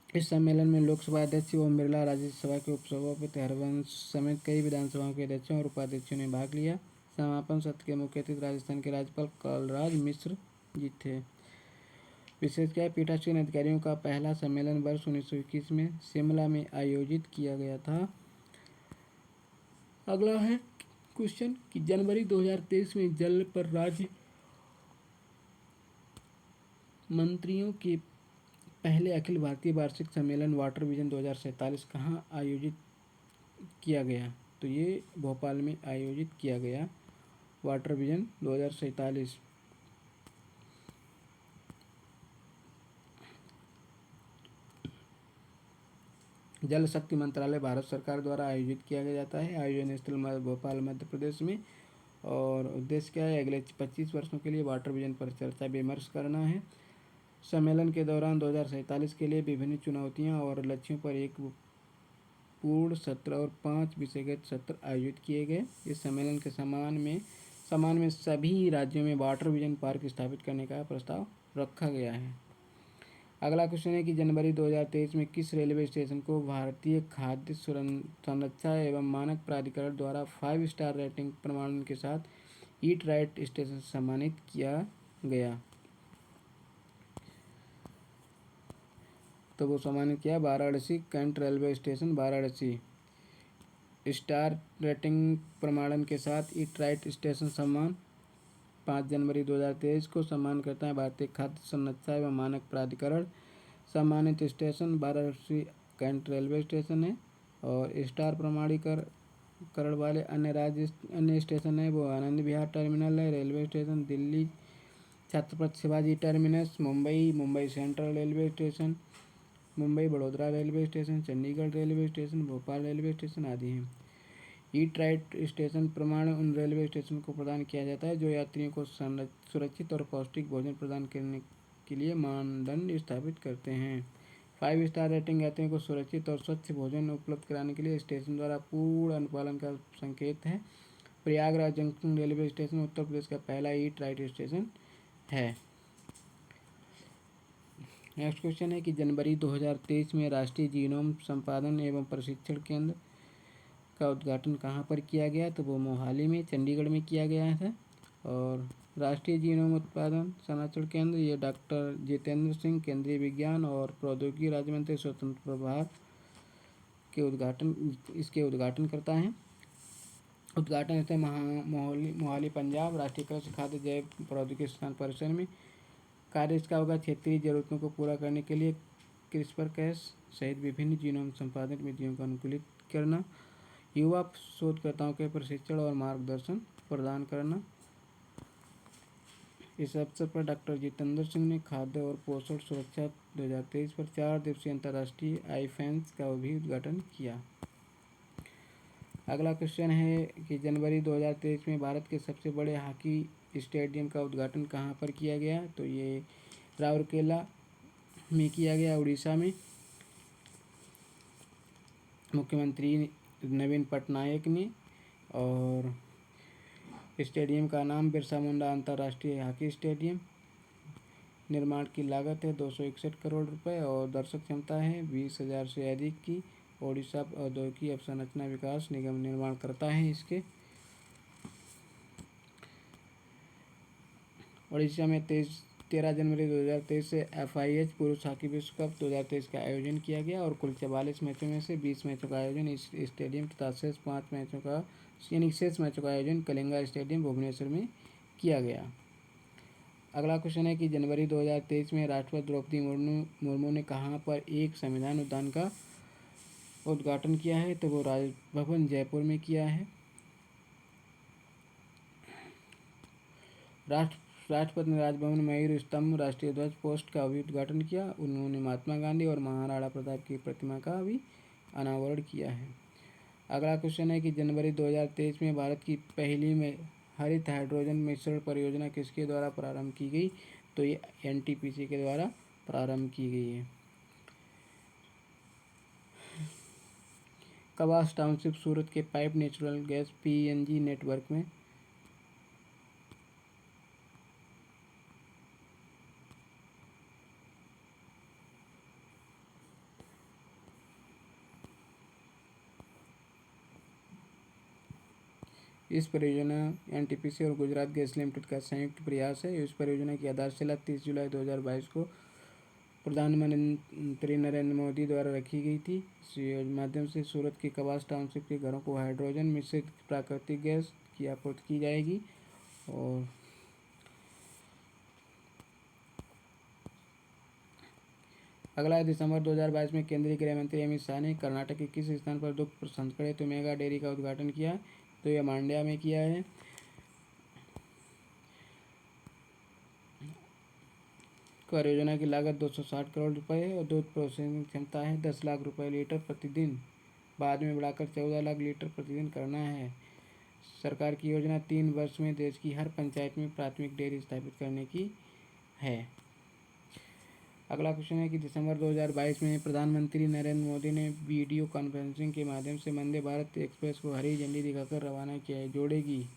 S1: इस सम्मेलन में लोकसभा अध्यक्ष ओम बिरला, राज्यसभा के उपसभापति हरिवंश समेत कई विधानसभाओं के अध्यक्षों और उपाध्यक्षों ने भाग लिया। समापन सत्र के मुख्य अतिथि राजस्थान के राज्यपाल कलराज मिश्र जी थे। विशेष क्या? पीठासीन अधिकारियों का पहला सम्मेलन वर्ष 1921 में शिमला में आयोजित किया गया था। अगला है क्वेश्चन कि जनवरी 2023 में जल पर राज्य मंत्रियों के पहले अखिल भारतीय वार्षिक सम्मेलन वाटर विजन 2047 कहाँ आयोजित किया गया? तो ये भोपाल में आयोजित किया गया वाटर विजन 2047। जल शक्ति मंत्रालय भारत सरकार द्वारा आयोजित किया जाता है। आयोजन स्थल भोपाल मध्य प्रदेश में। और उद्देश्य क्या है? अगले 25 वर्षों के लिए वाटर विजन पर चर्चा विमर्श करना है। सम्मेलन के दौरान 2047 के लिए विभिन्न चुनौतियां और लक्ष्यों पर एक पूर्ण सत्र और 5 विषयगत सत्र आयोजित किए गए। इस सम्मेलन के सम्मान में सभी राज्यों में वाटर विजन पार्क स्थापित करने का प्रस्ताव रखा गया है। अगला क्वेश्चन है कि जनवरी 2023 में किस रेलवे स्टेशन को भारतीय खाद्य संरक्षा एवं मानक प्राधिकरण द्वारा 5 स्टार रेटिंग प्रमाणन के साथ ईट राइट स्टेशन सम्मानित किया गया? तो वो सम्मानित किया Varanasi cantt railway station Varanasi. Star rating प्रमाणन के साथ ईट राइट स्टेशन सम्मान 5 जनवरी 2023 को सम्मान करता है भारतीय खाद्य संरक्षा एवं मानक प्राधिकरण। सम्मानित station Varanasi cantt railway station है। और स्टार प्रमाणीकरण वाले अन्य स्टेशन है वो आनंद विहार टर्मिनल है railway station Delhi, Chhatrapati Shivaji terminus Mumbai central railway station, Mumbai Vadodara railway station, Chandigarh railway station, Bhopal railway station आदि हैं। ईट राइट स्टेशन प्रमाण उन रेलवे स्टेशन को प्रदान किया जाता है जो यात्रियों को सुरक्षित और पौष्टिक भोजन प्रदान करने के लिए मानदंड स्थापित करते हैं। 5 स्टार रेटिंग यात्रियों को सुरक्षित और स्वच्छ भोजन उपलब्ध कराने के लिए स्टेशन द्वारा पूर्ण अनुपालन का संकेत है। Prayagraj junction railway station Uttar Pradesh का पहला ईट राइट स्टेशन है। नेक्स्ट क्वेश्चन है कि जनवरी 2023 में राष्ट्रीय जीनोम संपादन एवं प्रशिक्षण केंद्र का उद्घाटन कहाँ पर किया गया? तो वो मोहाली में चंडीगढ़ में किया गया था। और राष्ट्रीय जीनोम उत्पादन संरक्षण केंद्र ये डॉक्टर जितेंद्र सिंह केंद्रीय विज्ञान और प्रौद्योगिकी राज्य मंत्री स्वतंत्र प्रभार इसके उद्घाटन करता है। उद्घाटन स्थल मोहाली पंजाब राष्ट्रीय कृषि खाद्य जैव प्रौद्योगिकी संस्थान परिसर में। कार्य इसका होगा क्षेत्रीय जरूरतों को पूरा करने के लिए क्रिस्पर-कैस सहित विभिन्न जीनोम संपादन विधियों का अनुकूलित करना, युवा शोधकर्ताओं के प्रशिक्षण और मार्गदर्शन प्रदान करना। इस अवसर पर डॉक्टर जितेंद्र सिंह ने खाद्य और पोषण सुरक्षा 2023 पर 4 दिवसीय अंतर्राष्ट्रीय आईफेंस का भी उद्घाटन किया। अगला क्वेश्चन है कि जनवरी 2023 में भारत के सबसे बड़े हॉकी स्टेडियम का उद्घाटन कहाँ पर किया गया? तो ये राउरकेला में किया गया उड़ीसा में। मुख्यमंत्री नवीन पटनायक ने। और स्टेडियम का नाम बिरसा मुंडा अंतर्राष्ट्रीय हॉकी स्टेडियम। निर्माण की लागत है 261 करोड़ रुपए और दर्शक क्षमता है 20,000 से अधिक की। ओडिशा औद्योगिक अवसंरचना विकास निगम निर्माण करता है इसके। ओडिशा में 13 जनवरी 2023 से FIH पुरुष हॉकी विश्व कप 2023 का आयोजन किया गया और कुल 44 मैचों में से 20 मैचों का आयोजन इस स्टेडियम तथा शेष 5 मैचों का आयोजन कलिंगा स्टेडियम भुवनेश्वर में किया गया। अगला क्वेश्चन है कि जनवरी 2023 में राष्ट्रपति द्रौपदी मुर्मू ने कहाँ पर एक संविधान उद्यान का उद्घाटन किया है? तो वो राजभवन जयपुर में किया है। राष्ट्रपति ने राजभवन में मयूर स्तंभ राष्ट्रीय ध्वज पोस्ट का भी उद्घाटन किया। उन्होंने महात्मा गांधी और महाराणा प्रताप की प्रतिमा का भी अनावरण किया है। अगला क्वेश्चन है कि जनवरी 2023 में भारत की पहली में हरित हाइड्रोजन मिश्रण परियोजना किसके द्वारा प्रारंभ की गई? तो ये NTPC के द्वारा प्रारंभ की गई है। कवास टाउनशिप सूरत के pipe natural gas PNG network में इस परियोजना NTPC और गुजरात गैस लिमिटेड का संयुक्त प्रयास है। इस परियोजना की आधारशिला 30 जुलाई 2022 को प्रधानमंत्री नरेंद्र मोदी द्वारा रखी गई थी। इस माध्यम से सूरत के कवास टाउनशिप के घरों को हाइड्रोजन मिश्रित प्राकृतिक गैस की आपूर्ति की जाएगी। और अगला दिसंबर 2022 में केंद्रीय गृह मंत्री अमित शाह ने कर्नाटक के किस स्थान पर दुग्ध प्रसंस्करण हेतु मेगा डेयरी का उद्घाटन किया? तो यह मांड्या में किया है। परियोजना की लागत 260 करोड़ रुपए है और दूध प्रोसेसिंग क्षमता है 10 लाख रुपए लीटर प्रतिदिन, बाद में बढ़ाकर 14 लाख लीटर प्रतिदिन करना है। सरकार की योजना 3 वर्ष में देश की हर पंचायत में प्राथमिक डेयरी स्थापित करने की है। अगला क्वेश्चन है कि दिसंबर 2022 में प्रधानमंत्री नरेंद्र मोदी ने वीडियो कॉन्फ्रेंसिंग के माध्यम से वंदे भारत एक्सप्रेस को हरी झंडी दिखाकर रवाना किया है, जोड़ेगी।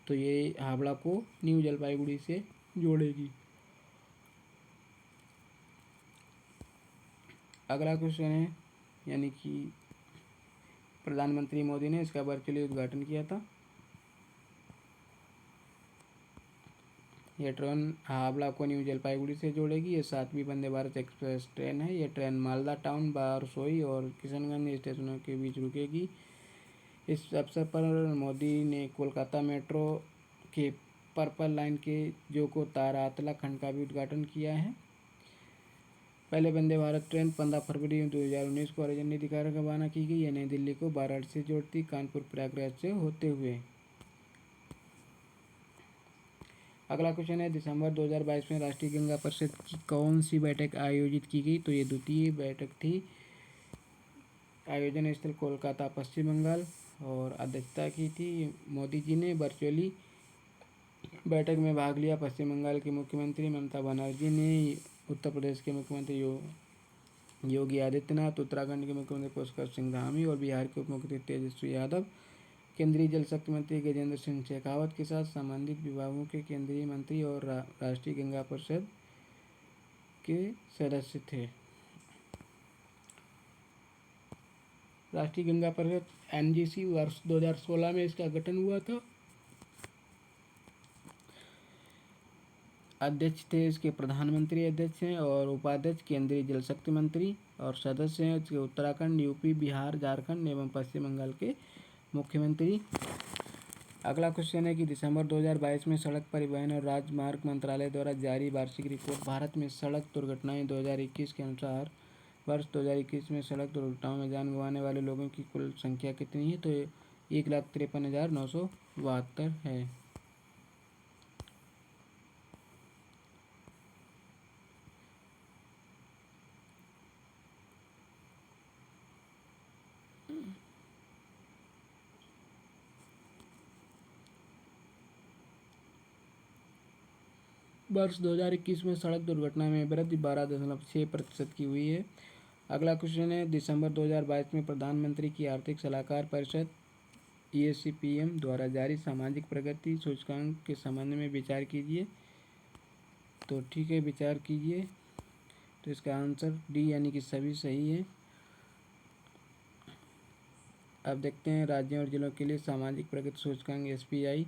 S1: तो ये हावड़ा को न्यू जलपाईगुड़ी से जोड़ेगी। अगला क्वेश्चन है यानी कि प्रधानमंत्री मोदी ने इसका वर्चुअली उद्घाटन किया था। यह ट्रेन हावड़ा को न्यू जलपाईगुड़ी से जोड़ेगी। ये 7वीं वंदे भारत एक्सप्रेस ट्रेन है। यह ट्रेन मालदा टाउन, बारसोई और किशनगंज स्टेशनों के बीच रुकेगी। इस अवसर पर मोदी ने कोलकाता मेट्रो के पर्पल लाइन के जोको तारातला खंड का भी उद्घाटन किया है। पहले वंदे भारत ट्रेन 15 फरवरी 2019 को हरी झंडी दिखाकर रवाना की गई। यह नई दिल्ली को वाराणसी से जोड़ती कानपुर प्रयागराज से होते हुए। अगला क्वेश्चन है दिसंबर 2022 में राष्ट्रीय गंगा परिषद की कौन सी बैठक आयोजित की गई? तो ये द्वितीय बैठक थी। आयोजन स्थल कोलकाता, पश्चिम बंगाल और अध्यक्षता की थी मोदी जी ने। वर्चुअली बैठक में भाग लिया पश्चिम बंगाल के मुख्यमंत्री ममता बनर्जी ने, उत्तर प्रदेश के मुख्यमंत्री योगी आदित्यनाथ, उत्तराखंड के मुख्यमंत्री पुष्कर सिंह धामी और बिहार के उप मुख्यमंत्री तेजस्वी यादव, केंद्रीय जल शक्ति मंत्री गजेंद्र सिंह शेखावत के साथ संबंधित विभागों के केंद्रीय मंत्री और राष्ट्रीय गंगा परिषद के सदस्य थे। राष्ट्रीय गंगा परिषद एनजीसी वर्ष 2016 में इसका गठन हुआ था। अध्यक्ष थे इसके प्रधानमंत्री अध्यक्ष हैं और उपाध्यक्ष केंद्रीय जल शक्ति मंत्री और सदस्य हैं इसके उत्तराखंड, यूपी, बिहार, झारखंड एवं पश्चिम बंगाल के मुख्यमंत्री। अगला क्वेश्चन है कि दिसंबर 2022 में सड़क परिवहन और राजमार्ग मंत्रालय द्वारा जारी वार्षिक रिपोर्ट भारत में सड़क दुर्घटनाएं 2021 के अनुसार वर्ष 2021 में सड़क दुर्घटनाओं में जान गंवाने वाले लोगों की कुल संख्या कितनी है? तो 1,53,972 है। वर्ष 2021 में सड़क दुर्घटना में वृद्धि 12.6% की हुई है। अगला क्वेश्चन है दिसंबर 2022 में प्रधानमंत्री की आर्थिक सलाहकार परिषद EACPM द्वारा जारी सामाजिक प्रगति सूचकांक के संबंध में विचार कीजिए। तो ठीक है, विचार कीजिए। तो इसका आंसर डी यानी कि सभी सही है। अब देखते हैं राज्यों और जिलों के लिए सामाजिक प्रगति सूचकांक SPI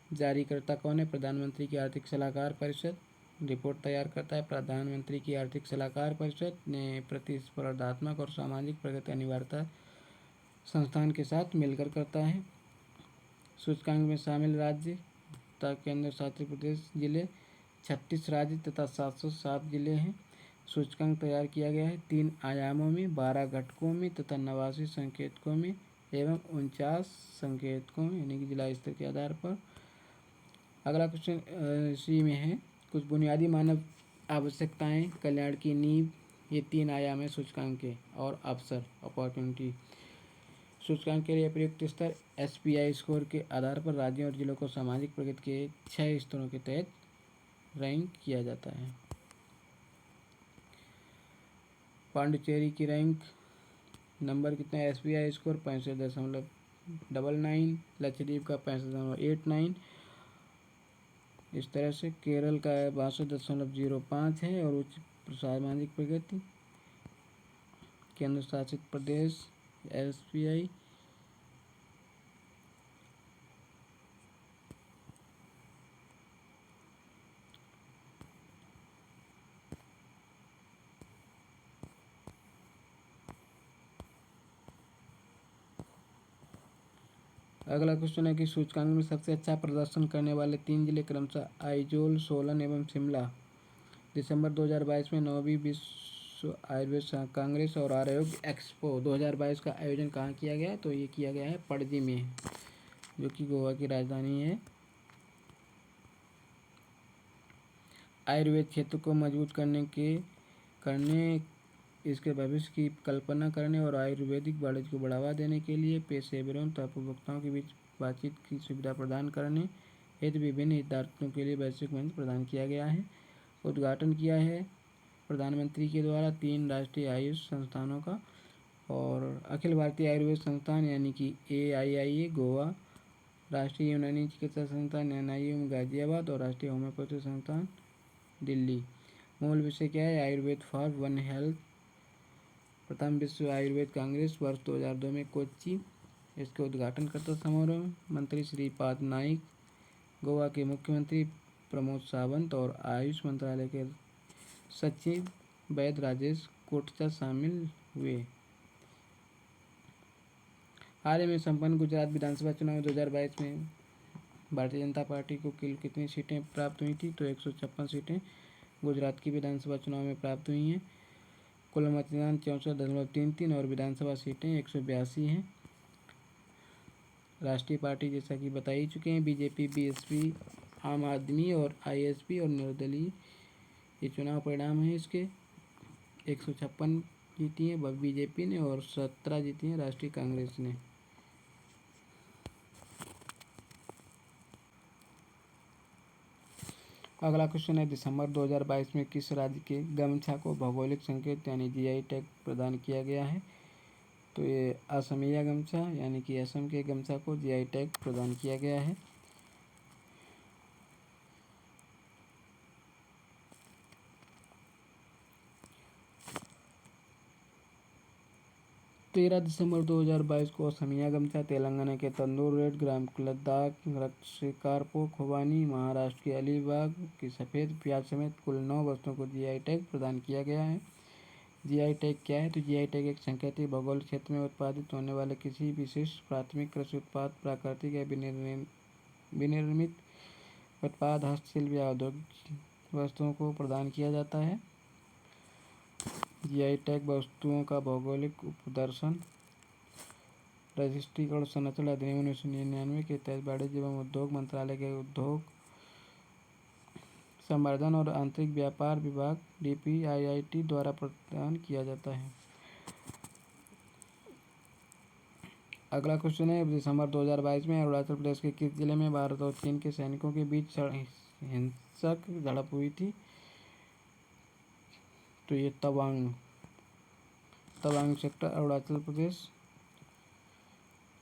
S1: जारीकर्ता कौन है? प्रधानमंत्री की आर्थिक सलाहकार परिषद रिपोर्ट तैयार करता है। प्रधानमंत्री की आर्थिक सलाहकार परिषद ने प्रतिस्पर्धात्मक और सामाजिक प्रगति अनिवार्यता संस्थान के साथ मिलकर करता है। सूचकांक में शामिल राज्य तथा केंद्र शासित प्रदेश जिले 36 राज्य तथा 707 जिले हैं। सूचकांक तैयार किया गया है 3 आयामों में, 12 घटकों में तथा 89 संकेतकों में एवं 49 संकेतकों में यानी कि जिला स्तर के आधार पर। अगला क्वेश्चन इसी में है कुछ बुनियादी मानव आवश्यकताएं कल्याण की नींव। ये 3 आयाम है सूचकांक के और अवसर अपॉर्चुनिटी। सूचकांक के लिए प्रयुक्त स्तर SPI स्कोर के आधार पर राज्यों और जिलों को सामाजिक प्रगति के 6 स्तरों के तहत रैंक किया जाता है। पांडिचेरी की रैंक नंबर कितना है? SPI स्कोर 65.99, लक्षद्वीप का 65.89, इस तरह से केरल का 62.05 है। और उच्च सामाजिक प्रगति केंद्र शासित प्रदेश SPI अगला क्वेश्चन है कि सूचकांक में सबसे अच्छा प्रदर्शन करने वाले 3 जिले क्रमशः आइजोल, सोलन एवं शिमला। दिसंबर 2022 में 9वीं विश्व आयुर्वेद कांग्रेस और आरोग्य एक्सपो 2022 का आयोजन कहाँ किया गया? तो ये किया गया है पणजी में, जो कि गोवा की राजधानी है। आयुर्वेद क्षेत्र को मजबूत करने इसके भविष्य की कल्पना करने और आयुर्वेदिक वाणिज्य को बढ़ावा देने के लिए पेशेवरों तथा उपभोक्ताओं के बीच बातचीत की सुविधा प्रदान करने हेतु विभिन्न हितधारकों के लिए वैश्विक मंच प्रदान किया गया है। उद्घाटन किया है प्रधानमंत्री के द्वारा 3 राष्ट्रीय आयुष संस्थानों का और अखिल भारतीय आयुर्वेद संस्थान यानी कि AIIA गोवा, राष्ट्रीय यूनानी चिकित्सा संस्थान NIUM गाजियाबाद और राष्ट्रीय होम्योपैथी संस्थान दिल्ली। मूल विषय क्या है? Ayurveda for one health. प्रथम विश्व आयुर्वेद कांग्रेस वर्ष 2002 में कोच्चि। इसके उद्घाटनकर्ता समारोह मंत्री श्रीपाद नाइक, गोवा के मुख्यमंत्री प्रमोद सावंत और आयुष मंत्रालय के सचिव वैद्य राजेश कोटचा शामिल हुए। हाल ही में संपन्न गुजरात विधानसभा चुनाव 2022 में भारतीय जनता पार्टी को कुल कितनी सीटें प्राप्त हुई थी? तो 156 सीटें गुजरात की विधानसभा चुनाव में प्राप्त हुई हैं। कुल मतदान 64.33 और विधानसभा सीटें 182 हैं। राष्ट्रीय पार्टी जैसा कि बता ही चुके हैं, BJP, BSP, आम आदमी और ISP और निर्दलीय ये चुनाव परिणाम है इसके। 156 जीती हैं BJP ने और 17 जीती हैं राष्ट्रीय कांग्रेस ने। अगला क्वेश्चन है, दिसंबर 2022 में किस राज्य के गमछा को भौगोलिक संकेत यानी GI टैग प्रदान किया गया है? तो ये असमिया गमछा यानी कि असम के गमछा को GI टैग प्रदान किया गया है। दिसंबर 2022 को असमिया गमछा तेलंगाना के तंदूर रेड, ग्राम लद्दाख, शिकारपुर, खुबानी, महाराष्ट्र के अलीबाग की सफ़ेद प्याज समेत कुल 9 वस्तुओं को GI टैग प्रदान किया गया है। GI टैग क्या है? तो GI टैग एक संकेत भौगोलिक क्षेत्र में उत्पादित होने वाले किसी विशिष्ट प्राथमिक कृषि उत्पाद, प्राकृतिक या विनिर्मित उत्पाद, हस्तशिल्प या औद्योगिक वस्तुओं को प्रदान किया जाता है। GI टैग वस्तुओं का भौगोलिक प्रदर्शन रजिस्ट्रीकरण संरक्षण अधिनियम 1999 के तहत वाणिज्य एवं उद्योग मंत्रालय के उद्योग संवर्धन और आंतरिक व्यापार विभाग DPIIT द्वारा प्रदान किया जाता है। अगला क्वेश्चन है, दिसंबर 2022 में अरुणाचल प्रदेश के किस जिले में भारत और चीन के सैनिकों के बीच हिंसक झड़प हुई थी? तो ये तवांग सेक्टर अरुणाचल प्रदेश।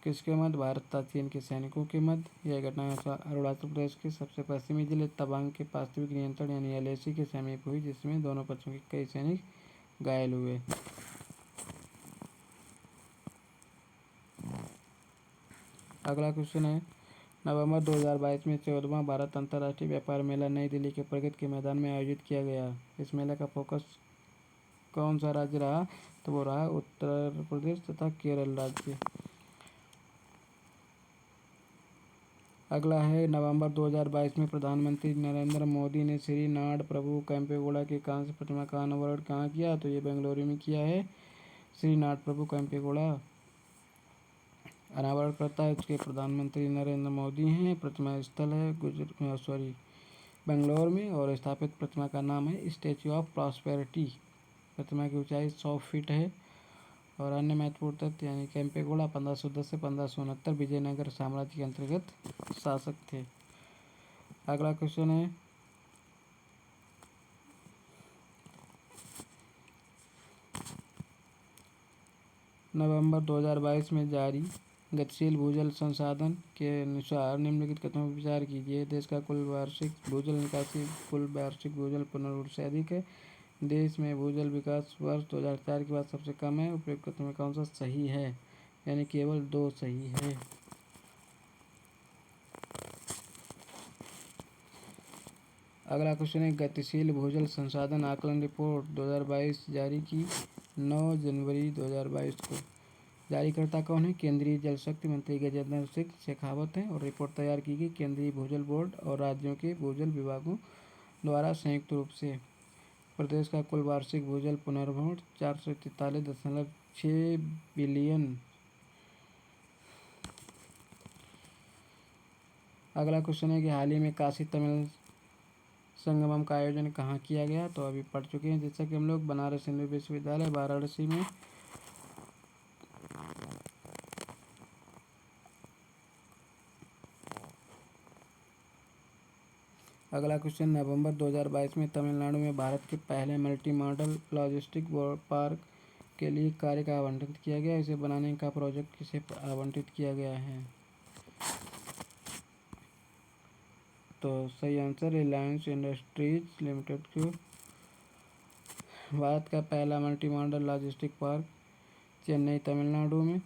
S1: किसके मध्य? भारत तथा चीन के सैनिकों के मध्य। यह घटना अरुणाचल प्रदेश के सबसे पश्चिमी जिले तवांग के वास्तविक नियंत्रण यानी LAC के समीप हुई, जिसमें दोनों पक्षों के कई सैनिक घायल हुए। अगला क्वेश्चन है, नवंबर 2022 में 14वां भारत अंतर्राष्ट्रीय व्यापार मेला नई दिल्ली के प्रगति के मैदान में आयोजित किया गया। इस मेले का फोकस कौन सा राज्य रहा? तो वो रहा उत्तर प्रदेश तथा केरल राज्य। अगला है, नवंबर 2022 में प्रधानमंत्री नरेंद्र मोदी ने श्री नाड प्रभु केम्पेगौड़ा की कांस्य प्रतिमा का अनावरण कहाँ किया? तो ये बेंगलुरु में किया है। श्री नाड प्रभु केम्पेगौड़ा अनावरणकर्ता इसके प्रधानमंत्री नरेंद्र मोदी हैं। प्रतिमा स्थल है बेंगलोर में और स्थापित प्रतिमा का नाम है स्टैच्यू ऑफ प्रॉस्पेरिटी। प्रतिमा की ऊंचाई 100 फीट है। और अन्य महत्वपूर्ण तथ्य यानी केम्पेगौड़ा 1510 से 1569 विजयनगर साम्राज्य के अंतर्गत शासक थे। अगला क्वेश्चन है, नवंबर 2022 में जारी गतिशील भूजल संसाधन के अनुसार निम्नलिखित कथनों पर विचार कीजिए। देश का कुल वार्षिक भूजल निकासी कुल वार्षिक भूजल पुनर्भरण से अधिक है। देश में भूजल विकास वर्ष 2004 के बाद सबसे कम है। उपयुक्त कथनों में कौन सा सही है? यानी केवल 2 सही है। अगला क्वेश्चन है, गतिशील भूजल संसाधन आकलन रिपोर्ट 2022 जारी की 9 जनवरी 2022 को। जारीकर्ता कौन है? केंद्रीय जल शक्ति मंत्री गजेंद्र सिंह शेखावत हैं और रिपोर्ट तैयार की गई केंद्रीय भूजल बोर्ड और राज्यों के भूजल विभागों द्वारा संयुक्त रूप से। प्रदेश का कुल वार्षिक भूजल पुनर्भरण 443.6 बिलियन। अगला क्वेश्चन है कि हाल ही में काशी तमिल संगमम का आयोजन कहाँ किया गया, तो अभी पढ़ चुके हैं जैसा कि हम लोग, बनारस हिंदू विश्वविद्यालय वाराणसी में। अगला क्वेश्चन, नवंबर 2022 में तमिलनाडु में भारत के पहले मल्टी मॉडल लॉजिस्टिक पार्क के लिए कार्य का आवंटन किया गया। इसे बनाने का प्रोजेक्ट किसे आवंटित किया गया है, तो सही आंसर रिलायंस इंडस्ट्रीज लिमिटेड को। भारत का पहला multi modal logistic park Chennai Tamil Nadu में,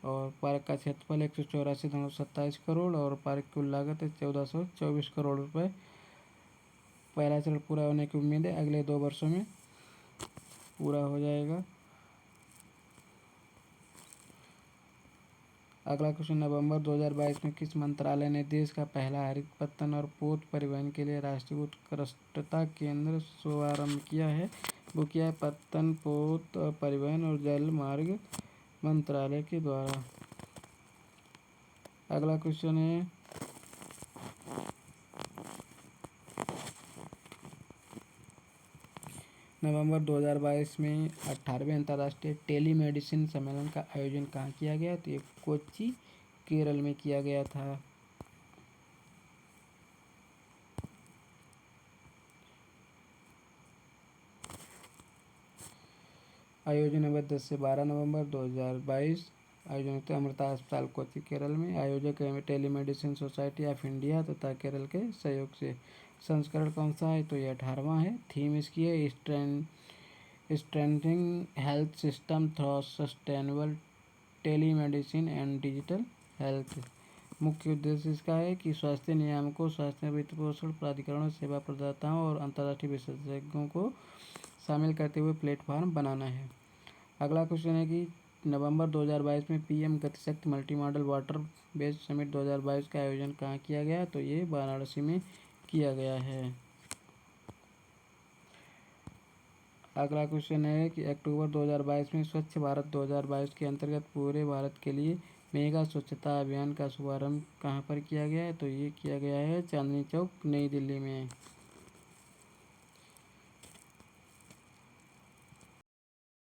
S1: और पार्क का क्षेत्रफल 184.27 करोड़ और पार्क की कुल लागत है 1424 करोड़ रुपए। पहला चरण पूरा होने की उम्मीद है, अगले 2 वर्षों में पूरा हो जाएगा। अगला क्वेश्चन, नवंबर 2022 में किस मंत्रालय ने देश का पहला हरित पत्तन और पोत परिवहन के लिए राष्ट्रीय उत्कृष्टता केंद्र शुभारंभ किया है? वो किया है पत्तन, पोत परिवहन और जल मार्ग मंत्रालय के द्वारा। अगला क्वेश्चन है, नवंबर 2022 में 18वें अंतर्राष्ट्रीय टेलीमेडिसिन सम्मेलन का आयोजन कहाँ किया गया, तो ये कोच्चि केरल में किया गया था। आयोजन अवधि 10 से 12 नवंबर 2022। आयोजन होता है अमृता अस्पताल कोच्चि केरल में। आयोजक है टेलीमेडिसिन सोसाइटी ऑफ इंडिया तथा केरल के सहयोग से। संस्करण कौन सा है, तो ये 18वां है। थीम इसकी है strengthening health system through sustainable telemedicine and digital health. मुख्य उद्देश्य इसका है कि स्वास्थ्य नियामकों, स्वास्थ्य वित्त पोषण प्राधिकरणों, सेवा प्रदाताओं और अंतर्राष्ट्रीय विशेषज्ञों को शामिल करते हुए प्लेटफॉर्म बनाना है। अगला क्वेश्चन है कि नवंबर 2022 में PM Gatishakti multi model water based summit 2022 का आयोजन कहाँ किया गया, तो ये वाराणसी में किया गया है। अगला क्वेश्चन है कि अक्टूबर 2022 में स्वच्छ भारत 2022 के अंतर्गत पूरे भारत के लिए मेगा स्वच्छता अभियान का शुभारंभ कहाँ पर किया गया है, तो ये किया गया है चांदनी चौक नई दिल्ली में।